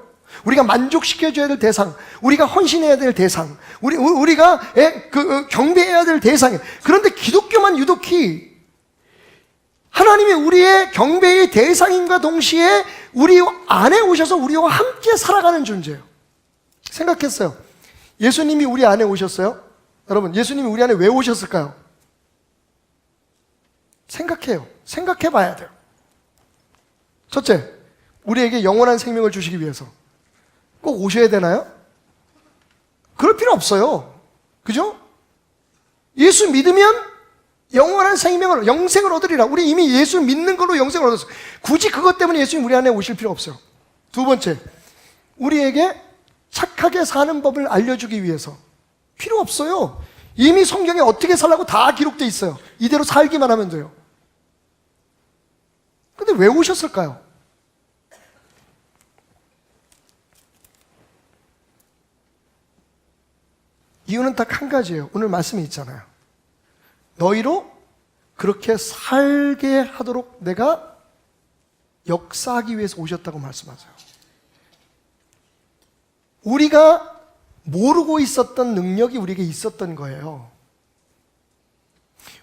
우리가 만족시켜줘야 될 대상, 우리가 헌신해야 될 대상, 우리가 경배해야 될 대상이에요. 그런데 기독교만 유독히 하나님이 우리의 경배의 대상인과 동시에 우리 안에 오셔서 우리와 함께 살아가는 존재예요. 생각했어요. 예수님이 우리 안에 오셨어요? 여러분, 예수님이 우리 안에 왜 오셨을까요? 생각해요. 생각해 봐야 돼요. 첫째, 우리에게 영원한 생명을 주시기 위해서. 꼭 오셔야 되나요? 그럴 필요 없어요. 그죠? 예수 믿으면 영원한 생명을, 영생을 얻으리라. 우리 이미 예수 믿는 걸로 영생을 얻었어요. 굳이 그것 때문에 예수님 우리 안에 오실 필요 없어요. 두 번째, 우리에게 착하게 사는 법을 알려주기 위해서. 필요 없어요. 이미 성경에 어떻게 살라고 다 기록되어 있어요. 이대로 살기만 하면 돼요. 근데 왜 오셨을까요? 이유는 딱 한 가지예요. 오늘 말씀이 있잖아요. 너희로 그렇게 살게 하도록 내가 역사하기 위해서 오셨다고 말씀하세요. 우리가 모르고 있었던 능력이 우리에게 있었던 거예요.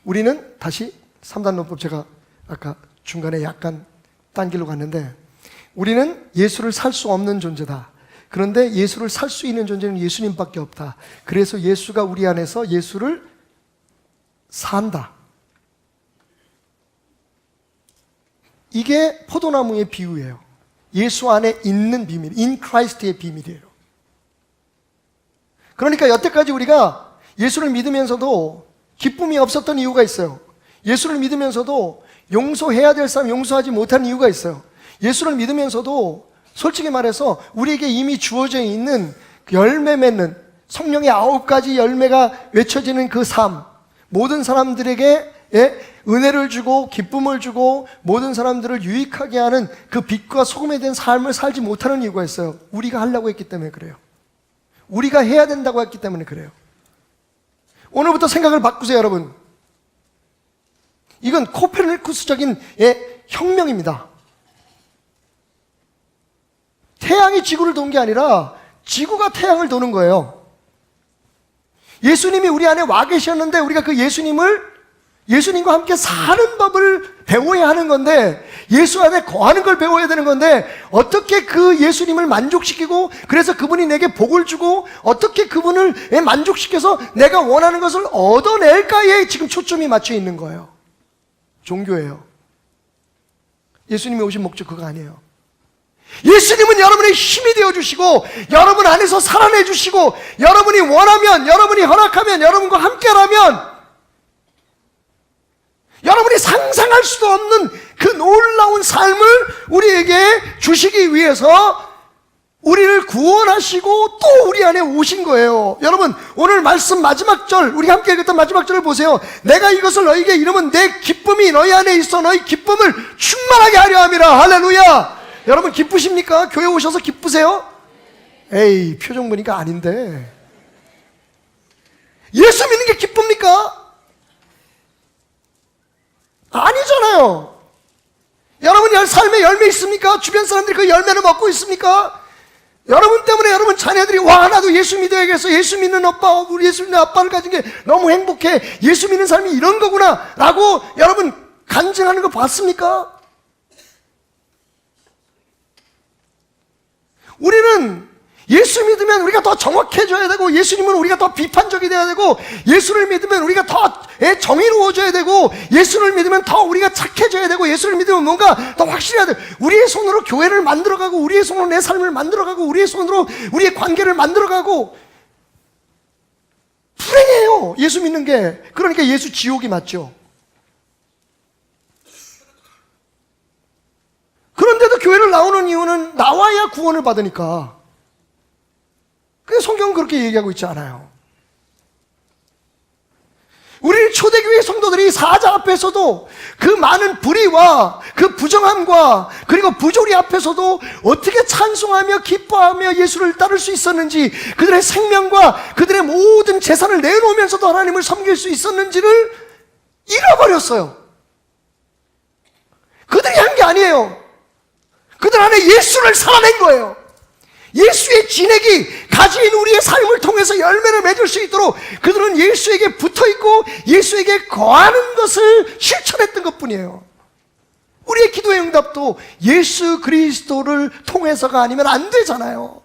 우리는 다시 3단 논법, 제가 아까 중간에 약간 딴 길로 갔는데, 우리는 예수를 살 수 없는 존재다. 그런데 예수를 살 수 있는 존재는 예수님밖에 없다. 그래서 예수가 우리 안에서 예수를 산다. 이게 포도나무의 비유예요. 예수 안에 있는 비밀, in Christ의 비밀이에요. 그러니까 여태까지 우리가 예수를 믿으면서도 기쁨이 없었던 이유가 있어요. 예수를 믿으면서도 용서해야 될 사람 용서하지 못한 이유가 있어요. 예수를 믿으면서도 솔직히 말해서 우리에게 이미 주어져 있는 열매 맺는 성령의 9가지 열매가 외쳐지는 그 삶, 모든 사람들에게 은혜를 주고 기쁨을 주고 모든 사람들을 유익하게 하는 그 빛과 소금에 대한 삶을 살지 못하는 이유가 있어요. 우리가 하려고 했기 때문에 그래요. 우리가 해야 된다고 했기 때문에 그래요. 오늘부터 생각을 바꾸세요, 여러분. 이건 코페르니쿠스적인 혁명입니다. 태양이 지구를 도는 게 아니라 지구가 태양을 도는 거예요. 예수님이 우리 안에 와 계셨는데 우리가 그 예수님과 함께 사는 법을 배워야 하는 건데, 예수 안에 거하는 걸 배워야 되는 건데, 어떻게 그 예수님을 만족시키고 그래서 그분이 내게 복을 주고 어떻게 그분을 만족시켜서 내가 원하는 것을 얻어낼까에 지금 초점이 맞춰 있는 거예요. 종교예요. 예수님이 오신 목적 그거 아니에요. 예수님은 여러분의 힘이 되어주시고 여러분 안에서 살아내주시고 여러분이 원하면, 여러분이 허락하면, 여러분과 함께라면 여러분이 상상할 수도 없는 그 놀라운 삶을 우리에게 주시기 위해서 우리를 구원하시고 또 우리 안에 오신 거예요. 여러분, 오늘 말씀 마지막 절, 우리 함께 읽었던 마지막 절을 보세요. 내가 이것을 너희에게 이르면 내 기쁨이 너희 안에 있어 너희 기쁨을 충만하게 하려 함이라. 할렐루야. 여러분 기쁘십니까? 교회 오셔서 기쁘세요? 에이, 표정 보니까 아닌데. 예수 믿는 게 기쁩니까? 아니잖아요. 여러분 삶에 열매 있습니까? 주변 사람들이 그 열매를 먹고 있습니까? 여러분 때문에 여러분 자녀들이 와, 나도 예수 믿어야겠어. 예수 믿는 아빠, 우리 예수 믿는 아빠를 가진 게 너무 행복해. 예수 믿는 삶이 이런 거구나 라고 여러분 간증하는 거 봤습니까? 우리는 예수 믿으면 우리가 더 정확해져야 되고, 예수님은 우리가 더 비판적이 돼야 되고, 예수를 믿으면 우리가 더 정의로워져야 되고, 예수를 믿으면 더 우리가 착해져야 되고, 예수를 믿으면 뭔가 더 확실해야 돼. 우리의 손으로 교회를 만들어가고, 우리의 손으로 내 삶을 만들어가고, 우리의 손으로 우리의 관계를 만들어가고, 불행해요, 예수 믿는 게. 그러니까 예수 지옥이 맞죠. 그런데도 교회를 나오는 이유는 나와야 구원을 받으니까. 그 성경은 그렇게 얘기하고 있지 않아요. 우리 초대교회 성도들이 사자 앞에서도 그 많은 불의와 그 부정함과 그리고 부조리 앞에서도 어떻게 찬송하며 기뻐하며 예수를 따를 수 있었는지, 그들의 생명과 그들의 모든 재산을 내놓으면서도 하나님을 섬길 수 있었는지를 잃어버렸어요. 그들이 한 게 아니에요. 그들 안에 예수를 살아낸 거예요. 예수의 진액이 가진 우리의 삶을 통해서 열매를 맺을 수 있도록 그들은 예수에게 붙어있고 예수에게 거하는 것을 실천했던 것뿐이에요. 우리의 기도의 응답도 예수 그리스도를 통해서가 아니면 안 되잖아요.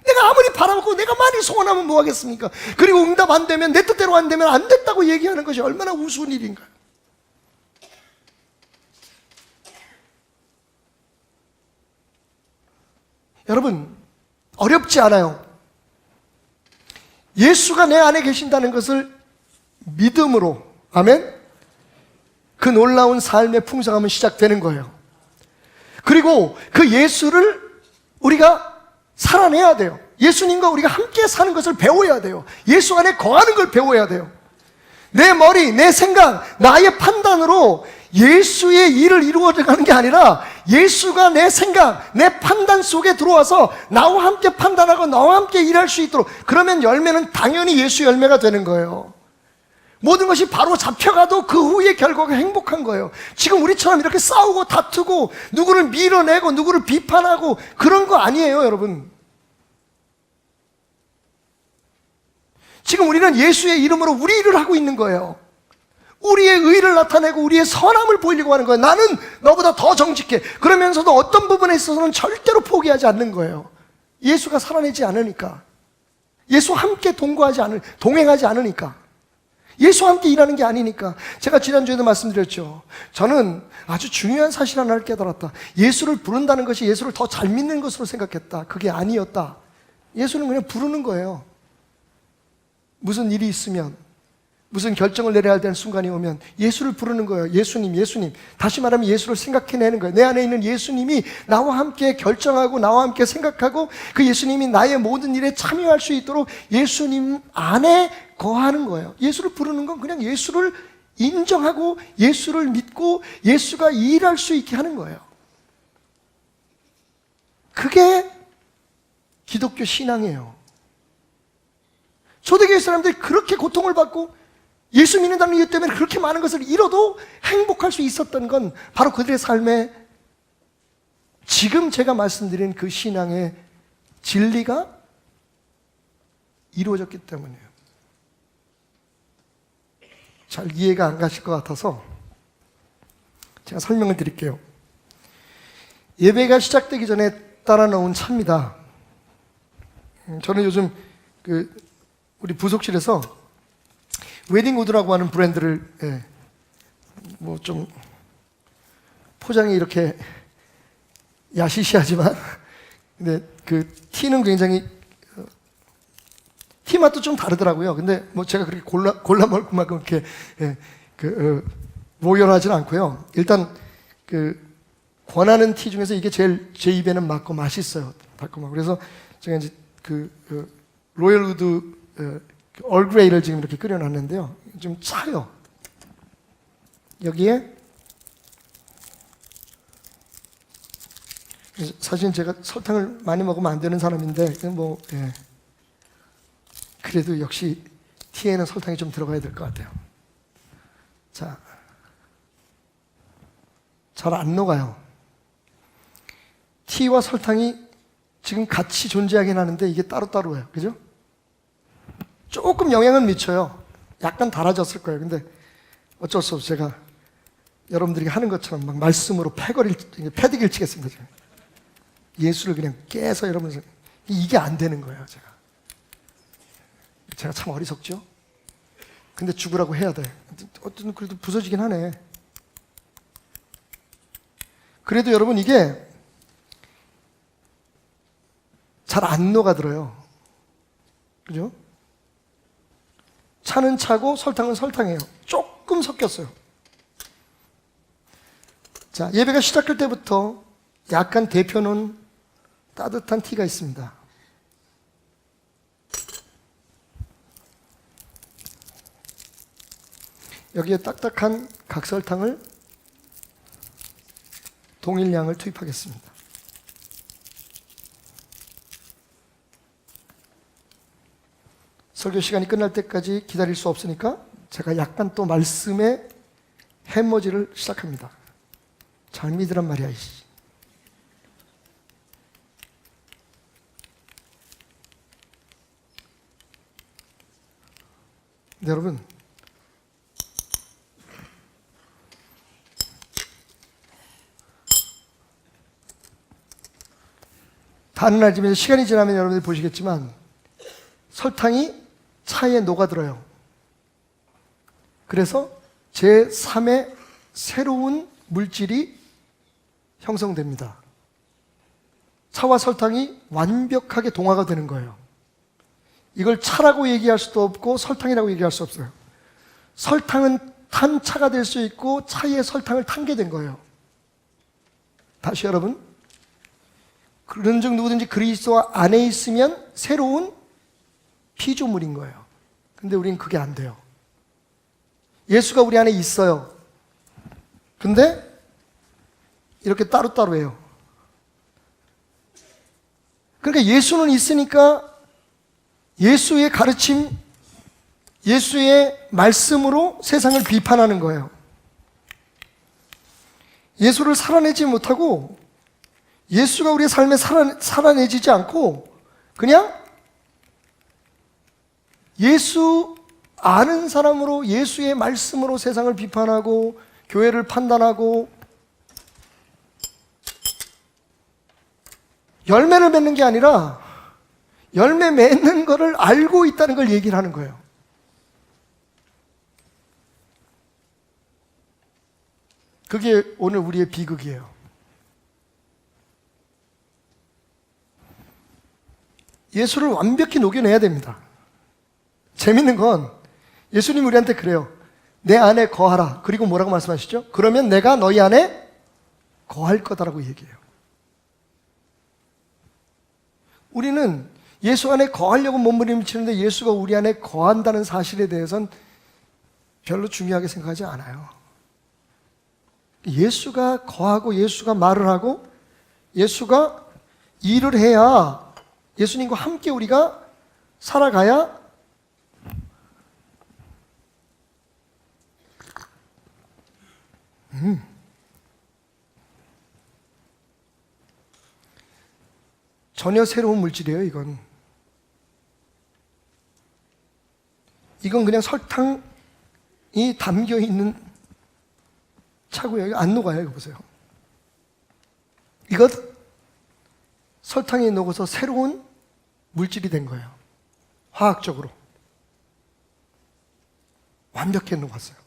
내가 아무리 바라고 내가 많이 소원하면 뭐 하겠습니까? 그리고 응답 안 되면, 내 뜻대로 안 되면 안 됐다고 얘기하는 것이 얼마나 우스운 일인가요? 여러분, 어렵지 않아요. 예수가 내 안에 계신다는 것을 믿음으로, 아멘? 그 놀라운 삶의 풍성함은 시작되는 거예요. 그리고 그 예수를 우리가 살아내야 돼요. 예수님과 우리가 함께 사는 것을 배워야 돼요. 예수 안에 거하는 걸 배워야 돼요. 내 머리, 내 생각, 나의 판단으로 예수의 일을 이루어가는 게 아니라 예수가 내 생각, 내 판단 속에 들어와서 나와 함께 판단하고 나와 함께 일할 수 있도록, 그러면 열매는 당연히 예수 열매가 되는 거예요. 모든 것이 바로 잡혀가도 그 후의 결과가 행복한 거예요. 지금 우리처럼 이렇게 싸우고 다투고 누구를 밀어내고 누구를 비판하고 그런 거 아니에요, 여러분. 지금 우리는 예수의 이름으로 우리 일을 하고 있는 거예요. 우리의 의를 나타내고 우리의 선함을 보이려고 하는 거예요. 나는 너보다 더 정직해. 그러면서도 어떤 부분에 있어서는 절대로 포기하지 않는 거예요. 예수가 살아내지 않으니까. 예수와 함께 동행하지 않으니까. 예수와 함께 일하는 게 아니니까. 제가 지난주에도 말씀드렸죠. 저는 아주 중요한 사실 하나를 깨달았다. 예수를 부른다는 것이 예수를 더 잘 믿는 것으로 생각했다. 그게 아니었다. 예수는 그냥 부르는 거예요. 무슨 일이 있으면, 무슨 결정을 내려야 되는 순간이 오면 예수를 부르는 거예요. 예수님, 예수님. 다시 말하면 예수를 생각해내는 거예요. 내 안에 있는 예수님이 나와 함께 결정하고 나와 함께 생각하고 그 예수님이 나의 모든 일에 참여할 수 있도록 예수님 안에 거하는 거예요. 예수를 부르는 건 그냥 예수를 인정하고 예수를 믿고 예수가 일할 수 있게 하는 거예요. 그게 기독교 신앙이에요. 초대교회 사람들이 그렇게 고통을 받고 예수 믿는다는 이유 때문에 그렇게 많은 것을 잃어도 행복할 수 있었던 건 바로 그들의 삶에 지금 제가 말씀드린 그 신앙의 진리가 이루어졌기 때문이에요. 잘 이해가 안 가실 것 같아서 제가 설명을 드릴게요. 예배가 시작되기 전에 따라 놓은 차입니다. 저는 요즘 우리 부속실에서 웨딩우드라고 하는 브랜드를 뭐 좀 포장이 이렇게 야시시하지만 근데 그 티는 굉장히 티 맛도 좀 다르더라고요. 근데 뭐 제가 그렇게 골라 먹을 만큼 이렇게 모연하지는 않고요. 일단 권하는 티 중에서 이게 제일 제 입에는 맞고 맛있어요. 달콤하고. 그래서 제가 이제 로열우드 얼그레이를 지금 이렇게 끓여놨는데요. 좀 차요. 여기에 사실 제가 설탕을 많이 먹으면 안 되는 사람인데 그래도 역시 티에는 설탕이 좀 들어가야 될 것 같아요. 자, 잘 안 녹아요. 티와 설탕이 지금 같이 존재하긴 하는데 이게 따로따로예요. 그죠? 조금 영향은 미쳐요. 약간 달아졌을 거예요. 근데 어쩔 수 없이 제가 여러분들이 하는 것처럼 막 말씀으로 패디기를 치겠습니다. 지금. 예수를 그냥 깨서 여러분 이게 안 되는 거예요. 제가 참 어리석죠? 근데 죽으라고 해야 돼. 어쨌든 그래도 부서지긴 하네. 그래도 여러분 이게 잘 안 녹아들어요. 그죠? 차는 차고 설탕은 설탕이에요. 조금 섞였어요. 자, 예배가 시작할 때부터 약간 데펴놓은 따뜻한 티가 있습니다. 여기에 딱딱한 각설탕을 동일량을 투입하겠습니다. 설교 시간이 끝날 때까지 기다릴 수 없으니까 제가 약간 또 말씀의 해머지를 시작합니다. 잘 믿으란 말이야. 이씨. 네, 여러분 다른 날쯤에 시간이 지나면 여러분들이 보시겠지만 설탕이 차에 녹아들어요. 그래서 제3의 새로운 물질이 형성됩니다. 차와 설탕이 완벽하게 동화가 되는 거예요. 이걸 차라고 얘기할 수도 없고 설탕이라고 얘기할 수 없어요. 설탕은 탄 차가 될 수 있고 차에 설탕을 탄 게 된 거예요. 다시 여러분, 그런즉 누구든지 그리스도 안에 있으면 새로운 피조물인 거예요. 근데 우리는 그게 안 돼요. 예수가 우리 안에 있어요. 근데 이렇게 따로따로해요. 그러니까 예수는 있으니까 예수의 가르침, 예수의 말씀으로 세상을 비판하는 거예요. 예수를 살아내지 못하고 예수가 우리의 삶에 살아내지지 않고 그냥 예수 아는 사람으로 예수의 말씀으로 세상을 비판하고 교회를 판단하고 열매를 맺는 게 아니라 열매 맺는 거를 알고 있다는 걸 얘기를 하는 거예요. 그게 오늘 우리의 비극이에요. 예수를 완벽히 녹여내야 됩니다. 재밌는 건 예수님 우리한테 그래요. 내 안에 거하라. 그리고 뭐라고 말씀하시죠? 그러면 내가 너희 안에 거할 거다라고 얘기해요. 우리는 예수 안에 거하려고 몸부림치는데 예수가 우리 안에 거한다는 사실에 대해서는 별로 중요하게 생각하지 않아요. 예수가 거하고 예수가 말을 하고 예수가 일을 해야 예수님과 함께 우리가 살아가야 전혀 새로운 물질이에요. 이건 그냥 설탕이 담겨 있는 차고요. 이거 안 녹아요. 이거 보세요. 이것 설탕에 녹아서 새로운 물질이 된 거예요. 화학적으로 완벽히 녹았어요.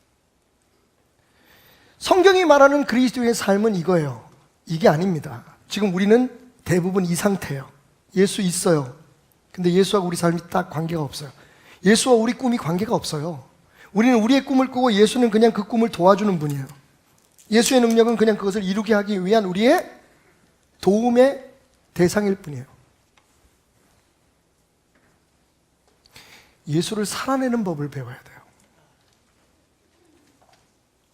성경이 말하는 그리스도의 삶은 이거예요. 이게 아닙니다. 지금 우리는 대부분 이 상태예요. 예수 있어요. 근데 예수와 우리 삶이 딱 관계가 없어요. 예수와 우리 꿈이 관계가 없어요. 우리는 우리의 꿈을 꾸고 예수는 그냥 그 꿈을 도와주는 분이에요. 예수의 능력은 그냥 그것을 이루게 하기 위한 우리의 도움의 대상일 뿐이에요. 예수를 살아내는 법을 배워야 돼요.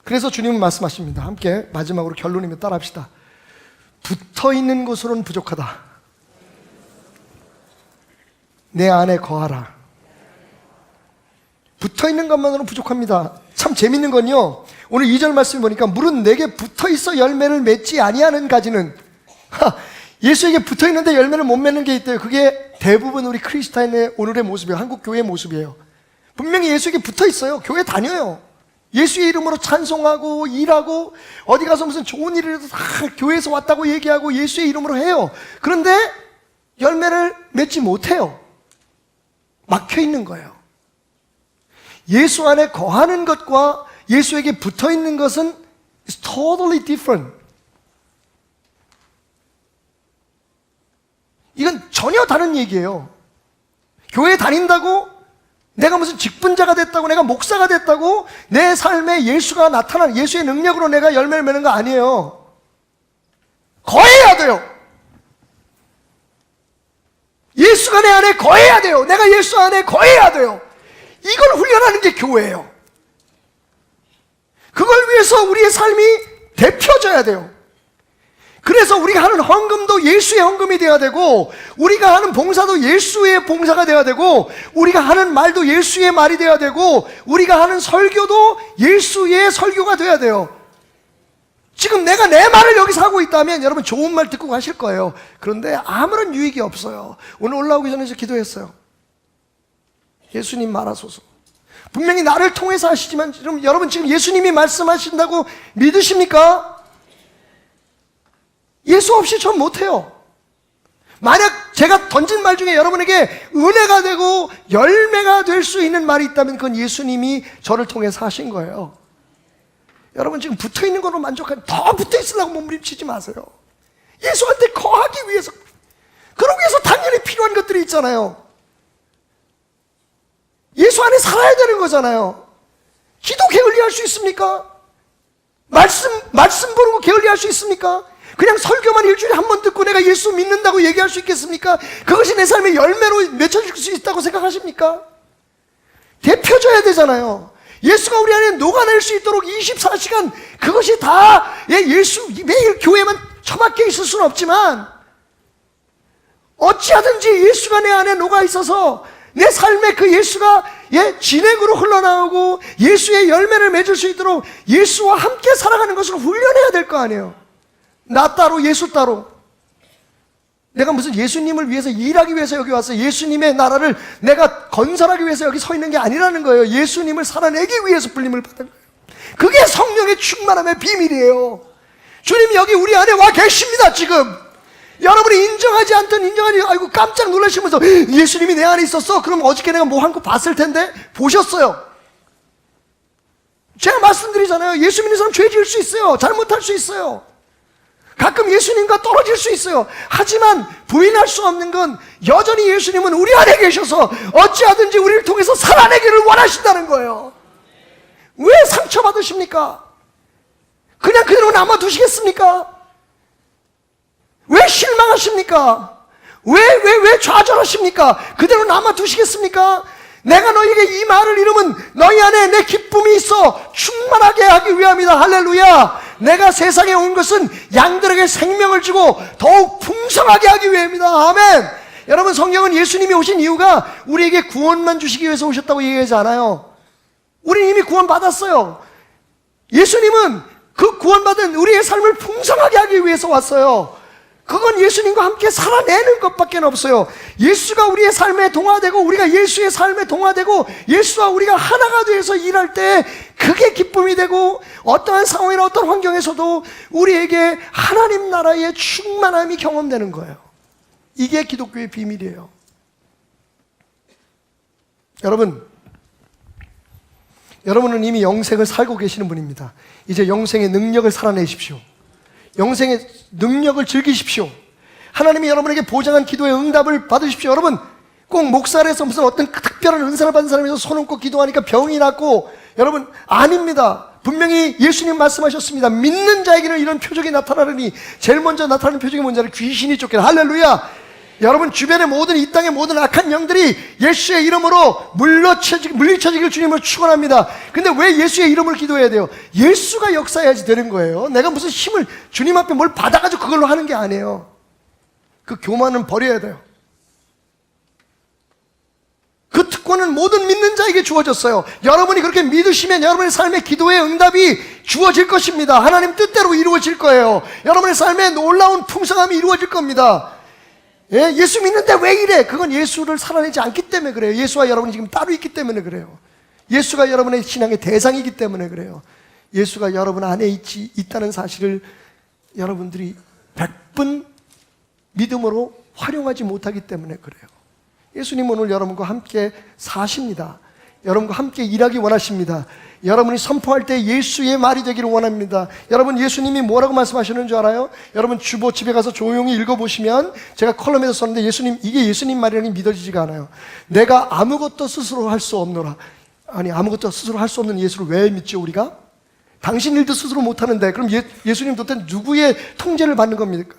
그래서 주님은 말씀하십니다. 함께 마지막으로 결론이면 따라합시다. 붙어있는 것으로는 부족하다. 내 안에 거하라. 붙어있는 것만으로는 부족합니다. 참 재밌는 건요, 오늘 2절 말씀 보니까 물은 내게 붙어있어 열매를 맺지 아니하는 가지는, 예수에게 붙어있는데 열매를 못 맺는 게 있대요. 그게 대부분 우리 크리스찬의 오늘의 모습이에요. 한국 교회의 모습이에요. 분명히 예수에게 붙어있어요. 교회 다녀요. 예수의 이름으로 찬송하고 일하고 어디 가서 무슨 좋은 일을 해서 다 교회에서 왔다고 얘기하고 예수의 이름으로 해요. 그런데 열매를 맺지 못해요. 막혀있는 거예요. 예수 안에 거하는 것과 예수에게 붙어있는 것은 is totally different. 이건 전혀 다른 얘기예요. 교회 다닌다고 내가 무슨 직분자가 됐다고, 내가 목사가 됐다고 내 삶에 예수가 나타난 예수의 능력으로 내가 열매를 맺는 거 아니에요. 거해야 돼요. 예수가 내 안에 거해야 돼요. 내가 예수 안에 거해야 돼요. 이걸 훈련하는 게 교회예요. 그걸 위해서 우리의 삶이 대표져야 돼요. 그래서 우리가 하는 헌금도 예수의 헌금이 되어야 되고, 우리가 하는 봉사도 예수의 봉사가 되어야 되고, 우리가 하는 말도 예수의 말이 되어야 되고, 우리가 하는 설교도 예수의 설교가 되어야 돼요. 지금 내가 내 말을 여기서 하고 있다면 여러분 좋은 말 듣고 가실 거예요. 그런데 아무런 유익이 없어요. 오늘 올라오기 전에 저 기도했어요. 예수님 말하소서. 분명히 나를 통해서 하시지만 여러분 지금 예수님이 말씀하신다고 믿으십니까? 예수 없이 전 못해요. 만약 제가 던진 말 중에 여러분에게 은혜가 되고 열매가 될 수 있는 말이 있다면 그건 예수님이 저를 통해서 하신 거예요. 여러분 지금 붙어있는 걸로 만족하면 더 붙어있으려고 몸부림치지 마세요. 예수한테 거하기 위해서, 그러기 위해서 당연히 필요한 것들이 있잖아요. 예수 안에 살아야 되는 거잖아요. 기도 게을리할 수 있습니까? 말씀 보는 거 게을리할 수 있습니까? 그냥 설교만 일주일에 한 번 듣고 내가 예수 믿는다고 얘기할 수 있겠습니까? 그것이 내 삶의 열매로 맺혀질 수 있다고 생각하십니까? 대표져야 되잖아요. 예수가 우리 안에 녹아낼 수 있도록 24시간 그것이 다 예수 매일 교회만 처박혀 있을 수는 없지만 어찌하든지 예수가 내 안에 녹아 있어서 내 삶에 그 예수가 진액으로 흘러나오고 예수의 열매를 맺을 수 있도록 예수와 함께 살아가는 것을 훈련해야 될 거 아니에요. 나 따로 예수 따로. 내가 무슨 예수님을 위해서 일하기 위해서 여기 와서 예수님의 나라를 내가 건설하기 위해서 여기 서 있는 게 아니라는 거예요. 예수님을 살아내기 위해서 불림을 받은 거예요. 그게 성령의 충만함의 비밀이에요. 주님이 여기 우리 안에 와 계십니다. 지금 여러분이 인정하지 않든 인정하지, 아이고 깜짝 놀라시면서 예수님이 내 안에 있었어? 그럼 어저께 내가 뭐 한 거 봤을 텐데 보셨어요. 제가 말씀드리잖아요. 예수 믿는 사람 죄 지을 수 있어요. 잘못할 수 있어요. 가끔 예수님과 떨어질 수 있어요. 하지만 부인할 수 없는 건 여전히 예수님은 우리 안에 계셔서 어찌하든지 우리를 통해서 살아내기를 원하신다는 거예요. 왜 상처받으십니까? 그냥 그대로 남아두시겠습니까? 왜 실망하십니까? 왜 좌절하십니까? 그대로 남아두시겠습니까? 내가 너희에게 이 말을 이루면 너희 안에 내 기쁨이 있어 충만하게 하기 위함이다. 할렐루야. 내가 세상에 온 것은 양들에게 생명을 주고 더욱 풍성하게 하기 위함이다. 아멘. 여러분, 성경은 예수님이 오신 이유가 우리에게 구원만 주시기 위해서 오셨다고 얘기하지 않아요. 우리는 이미 구원받았어요. 예수님은 그 구원받은 우리의 삶을 풍성하게 하기 위해서 왔어요. 그건 예수님과 함께 살아내는 것밖에 없어요. 예수가 우리의 삶에 동화되고 우리가 예수의 삶에 동화되고 예수와 우리가 하나가 되어서 일할 때 그게 기쁨이 되고 어떠한 상황이나 어떤 환경에서도 우리에게 하나님 나라의 충만함이 경험되는 거예요. 이게 기독교의 비밀이에요. 여러분은 이미 영생을 살고 계시는 분입니다. 이제 영생의 능력을 살아내십시오. 영생의 능력을 즐기십시오. 하나님이 여러분에게 보장한 기도의 응답을 받으십시오. 여러분, 꼭 목살에서 무슨 어떤 특별한 은사를 받은 사람에서 손 얹고 기도하니까 병이 낫고, 여러분, 아닙니다. 분명히 예수님 말씀하셨습니다. 믿는 자에게는 이런 표적이 나타나느니 제일 먼저 나타나는 표적이 뭔지 알아요? 귀신이 쫓겨나. 할렐루야. 여러분, 주변의 모든 이 땅의 모든 악한 영들이 예수의 이름으로 물리쳐지길 주님을 축원합니다. 근데 왜 예수의 이름을 기도해야 돼요? 예수가 역사해야지 되는 거예요. 내가 무슨 힘을 주님 앞에 뭘 받아가지고 그걸로 하는 게 아니에요. 그 교만은 버려야 돼요. 그 특권은 모든 믿는 자에게 주어졌어요. 여러분이 그렇게 믿으시면 여러분의 삶의 기도의 응답이 주어질 것입니다. 하나님 뜻대로 이루어질 거예요. 여러분의 삶에 놀라운 풍성함이 이루어질 겁니다. 예, 예수 믿는데 왜 이래? 그건 예수를 살아내지 않기 때문에 그래요. 예수와 여러분이 지금 따로 있기 때문에 그래요. 예수가 여러분의 신앙의 대상이기 때문에 그래요. 예수가 여러분 안에 있다는 사실을 여러분들이 100분 믿음으로 활용하지 못하기 때문에 그래요. 예수님 오늘 여러분과 함께 사십니다. 여러분과 함께 일하기 원하십니다. 여러분이 선포할 때 예수의 말이 되기를 원합니다. 여러분, 예수님이 뭐라고 말씀하시는 줄 알아요? 여러분, 집에 가서 조용히 읽어보시면, 제가 컬럼에서 썼는데 이게 예수님 말이라니 믿어지지가 않아요. 내가 아무것도 스스로 할 수 없노라. 아니, 아무것도 스스로 할 수 없는 예수를 왜 믿죠, 우리가? 당신 일도 스스로 못하는데 그럼 예수님 도대체 누구의 통제를 받는 겁니까?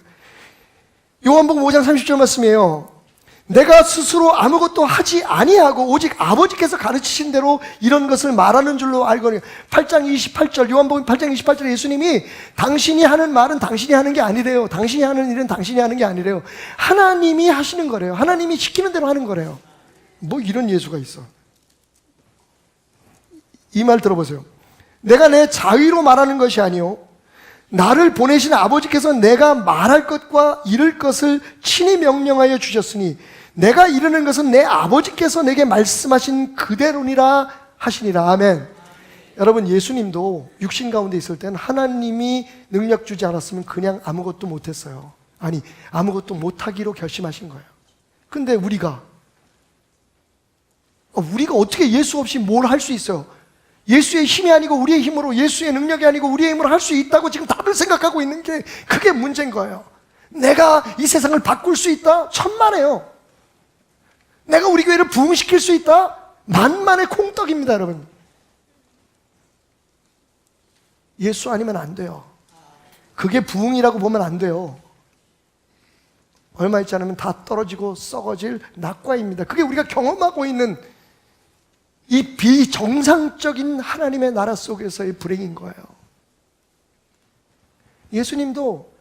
요한복음 5장 30절 말씀이에요. 내가 스스로 아무것도 하지 아니하고 오직 아버지께서 가르치신 대로 이런 것을 말하는 줄로 알거니. 8장 28절, 요한복음 8장 28절에 예수님이 당신이 하는 말은 당신이 하는 게 아니래요. 당신이 하는 일은 당신이 하는 게 아니래요. 하나님이 하시는 거래요. 하나님이 시키는 대로 하는 거래요. 뭐 이런 예수가 있어. 이 말 들어보세요. 내가 내 자의로 말하는 것이 아니요 나를 보내신 아버지께서 내가 말할 것과 이룰 것을 친히 명령하여 주셨으니 내가 이르는 것은 내 아버지께서 내게 말씀하신 그대로니라 하시니라. 아멘. 여러분, 예수님도 육신 가운데 있을 때는 하나님이 능력 주지 않았으면 그냥 아무것도 못했어요. 아니, 아무것도 못하기로 결심하신 거예요. 근데 우리가 어떻게 예수 없이 뭘 할 수 있어요? 예수의 힘이 아니고 우리의 힘으로, 예수의 능력이 아니고 우리의 힘으로 할 수 있다고 지금 다들 생각하고 있는 게 그게 문제인 거예요. 내가 이 세상을 바꿀 수 있다? 천만에요. 내가 우리 교회를 부흥시킬 수 있다? 만만의 콩떡입니다, 여러분. 예수 아니면 안 돼요. 그게 부흥이라고 보면 안 돼요. 얼마 있지 않으면 다 떨어지고 썩어질 낙과입니다. 그게 우리가 경험하고 있는 이 비정상적인 하나님의 나라 속에서의 불행인 거예요. 예수님도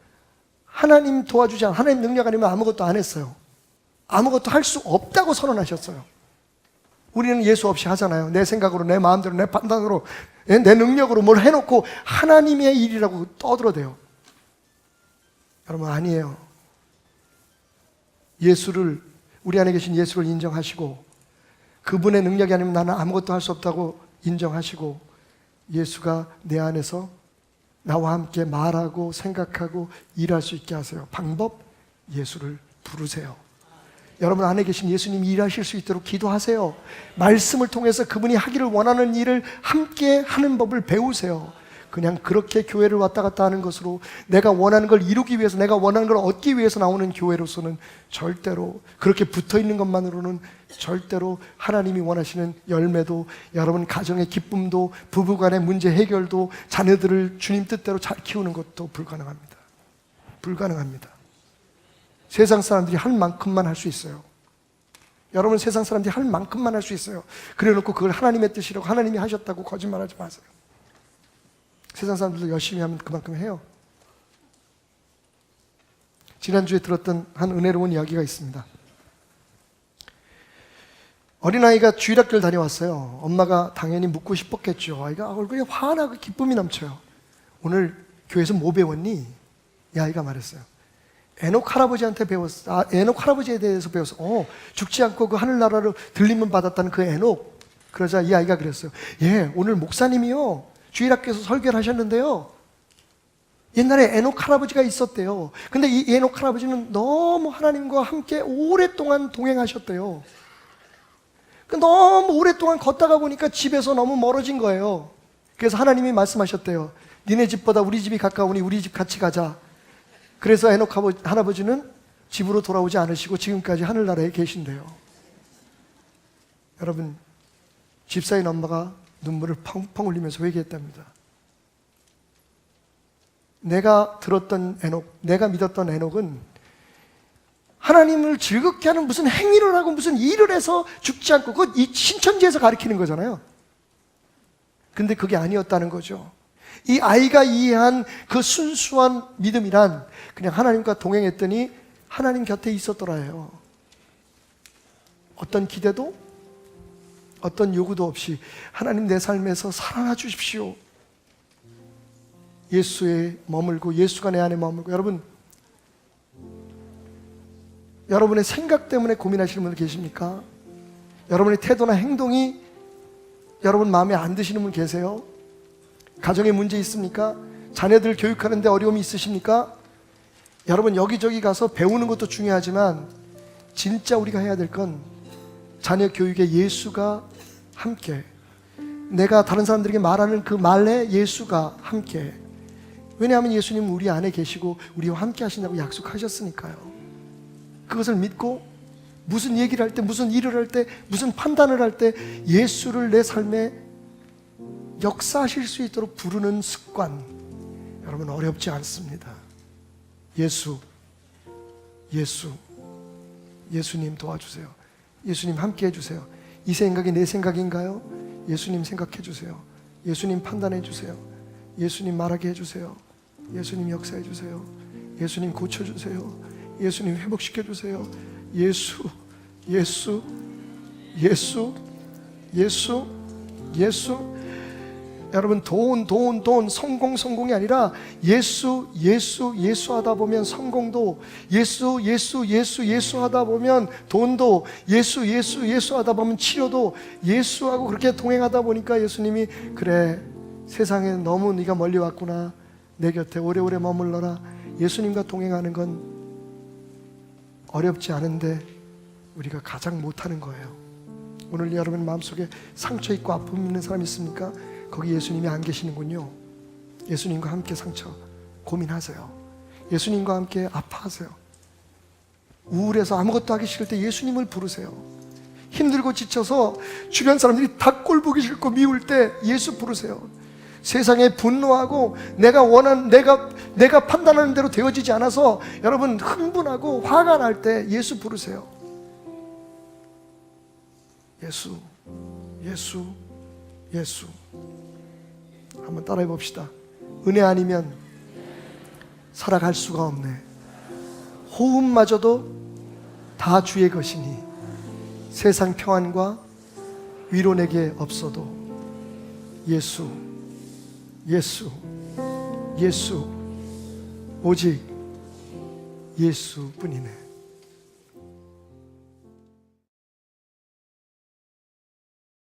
하나님 도와주지 않으면, 하나님 능력 아니면 아무것도 안 했어요. 아무것도 할 수 없다고 선언하셨어요. 우리는 예수 없이 하잖아요. 내 생각으로, 내 마음대로, 내 판단으로, 내 능력으로 뭘 해놓고 하나님의 일이라고 떠들어대요. 여러분, 아니에요. 예수를, 우리 안에 계신 예수를 인정하시고 그분의 능력이 아니면 나는 아무것도 할 수 없다고 인정하시고 예수가 내 안에서 나와 함께 말하고 생각하고 일할 수 있게 하세요. 방법, 예수를 부르세요. 여러분 안에 계신 예수님이 일하실 수 있도록 기도하세요. 말씀을 통해서 그분이 하기를 원하는 일을 함께 하는 법을 배우세요. 그냥 그렇게 교회를 왔다 갔다 하는 것으로 내가 원하는 걸 이루기 위해서, 내가 원하는 걸 얻기 위해서 나오는 교회로서는 절대로, 그렇게 붙어있는 것만으로는 절대로 하나님이 원하시는 열매도, 여러분 가정의 기쁨도, 부부간의 문제 해결도, 자녀들을 주님 뜻대로 잘 키우는 것도 불가능합니다. 불가능합니다. 세상 사람들이 할 만큼만 할 수 있어요. 여러분, 세상 사람들이 할 만큼만 할 수 있어요. 그래 놓고 그걸 하나님의 뜻이라고, 하나님이 하셨다고 거짓말하지 마세요. 세상 사람들도 열심히 하면 그만큼 해요. 지난주에 들었던 한 은혜로운 이야기가 있습니다. 어린아이가 주일학교를 다녀왔어요. 엄마가 당연히 묻고 싶었겠죠. 아이가 얼굴에 환하고 기쁨이 넘쳐요. 오늘 교회에서 뭐 배웠니? 이 아이가 말했어요. 에녹 할아버지한테 배웠어. 에녹 할아버지에 대해서 배웠어. 죽지 않고 그 하늘나라로 들림을 받았다는 그 에녹. 그러자 이 아이가 그랬어요. 예, 오늘 목사님이요, 주일학교에서 설교를 하셨는데요, 옛날에 에녹 할아버지가 있었대요. 근데 이 에녹 할아버지는 너무 하나님과 함께 오랫동안 동행하셨대요. 너무 오랫동안 걷다가 보니까 집에서 너무 멀어진 거예요. 그래서 하나님이 말씀하셨대요. 니네 집보다 우리 집이 가까우니 우리 집 같이 가자. 그래서 에녹 할아버지는 집으로 돌아오지 않으시고 지금까지 하늘나라에 계신대요. 여러분, 집사인 엄마가 눈물을 펑펑 흘리면서 회개했답니다. 내가 들었던 에녹, 내가 믿었던 에녹은 하나님을 즐겁게 하는 무슨 행위를 하고 무슨 일을 해서 죽지 않고, 그거 이 신천지에서 가르치는 거잖아요. 근데 그게 아니었다는 거죠. 이 아이가 이해한 그 순수한 믿음이란 그냥 하나님과 동행했더니 하나님 곁에 있었더라예요. 어떤 기대도, 어떤 요구도 없이 하나님 내 삶에서 살아나 주십시오. 예수에 머물고, 예수가 내 안에 머물고. 여러분, 여러분의 생각 때문에 고민하시는 분들 계십니까? 여러분의 태도나 행동이 여러분 마음에 안 드시는 분 계세요? 가정에 문제 있습니까? 자녀들 교육하는데 어려움이 있으십니까? 여러분, 여기저기 가서 배우는 것도 중요하지만 진짜 우리가 해야 될 건 자녀 교육에 예수가 함께, 내가 다른 사람들에게 말하는 그 말에 예수가 함께. 왜냐하면 예수님은 우리 안에 계시고 우리와 함께 하신다고 약속하셨으니까요. 그것을 믿고 무슨 얘기를 할 때, 무슨 일을 할 때, 무슨 판단을 할 때 예수를 내 삶에 역사하실 수 있도록 부르는 습관, 여러분 어렵지 않습니다. 예수님 도와주세요. 예수님 함께 해주세요. 이 생각이 내 생각인가요? 예수님 생각해 주세요. 예수님 판단해 주세요. 예수님 말하게 해주세요. 예수님 역사해 주세요. 예수님 고쳐주세요. 예수님 회복시켜 주세요. 예수. 여러분, 돈, 성공이 아니라 예수 하다 보면 성공도, 예수 하다 보면 돈도, 예수 하다 보면 치료도, 예수하고 그렇게 동행하다 보니까 예수님이, 그래, 세상에 너무 네가 멀리 왔구나, 내 곁에 오래오래 머물러라. 예수님과 동행하는 건 어렵지 않은데 우리가 가장 못하는 거예요. 오늘 여러분 마음속에 상처 있고 아픔 있는 사람 있습니까? 거기 예수님이 안 계시는군요. 예수님과 함께 상처 고민하세요. 예수님과 함께 아파하세요. 우울해서 아무것도 하기 싫을 때 예수님을 부르세요. 힘들고 지쳐서 주변 사람들이 다 꼴보기 싫고 미울 때 예수 부르세요. 세상에 분노하고 내가 판단하는 대로 되어지지 않아서 여러분 흥분하고 화가 날 때 예수 부르세요. 예수. 한번 따라해 봅시다. 은혜 아니면 살아갈 수가 없네. 호흡마저도 다 주의 것이니 세상 평안과 위로 내게 없어도 예수, 오직 예수뿐이네.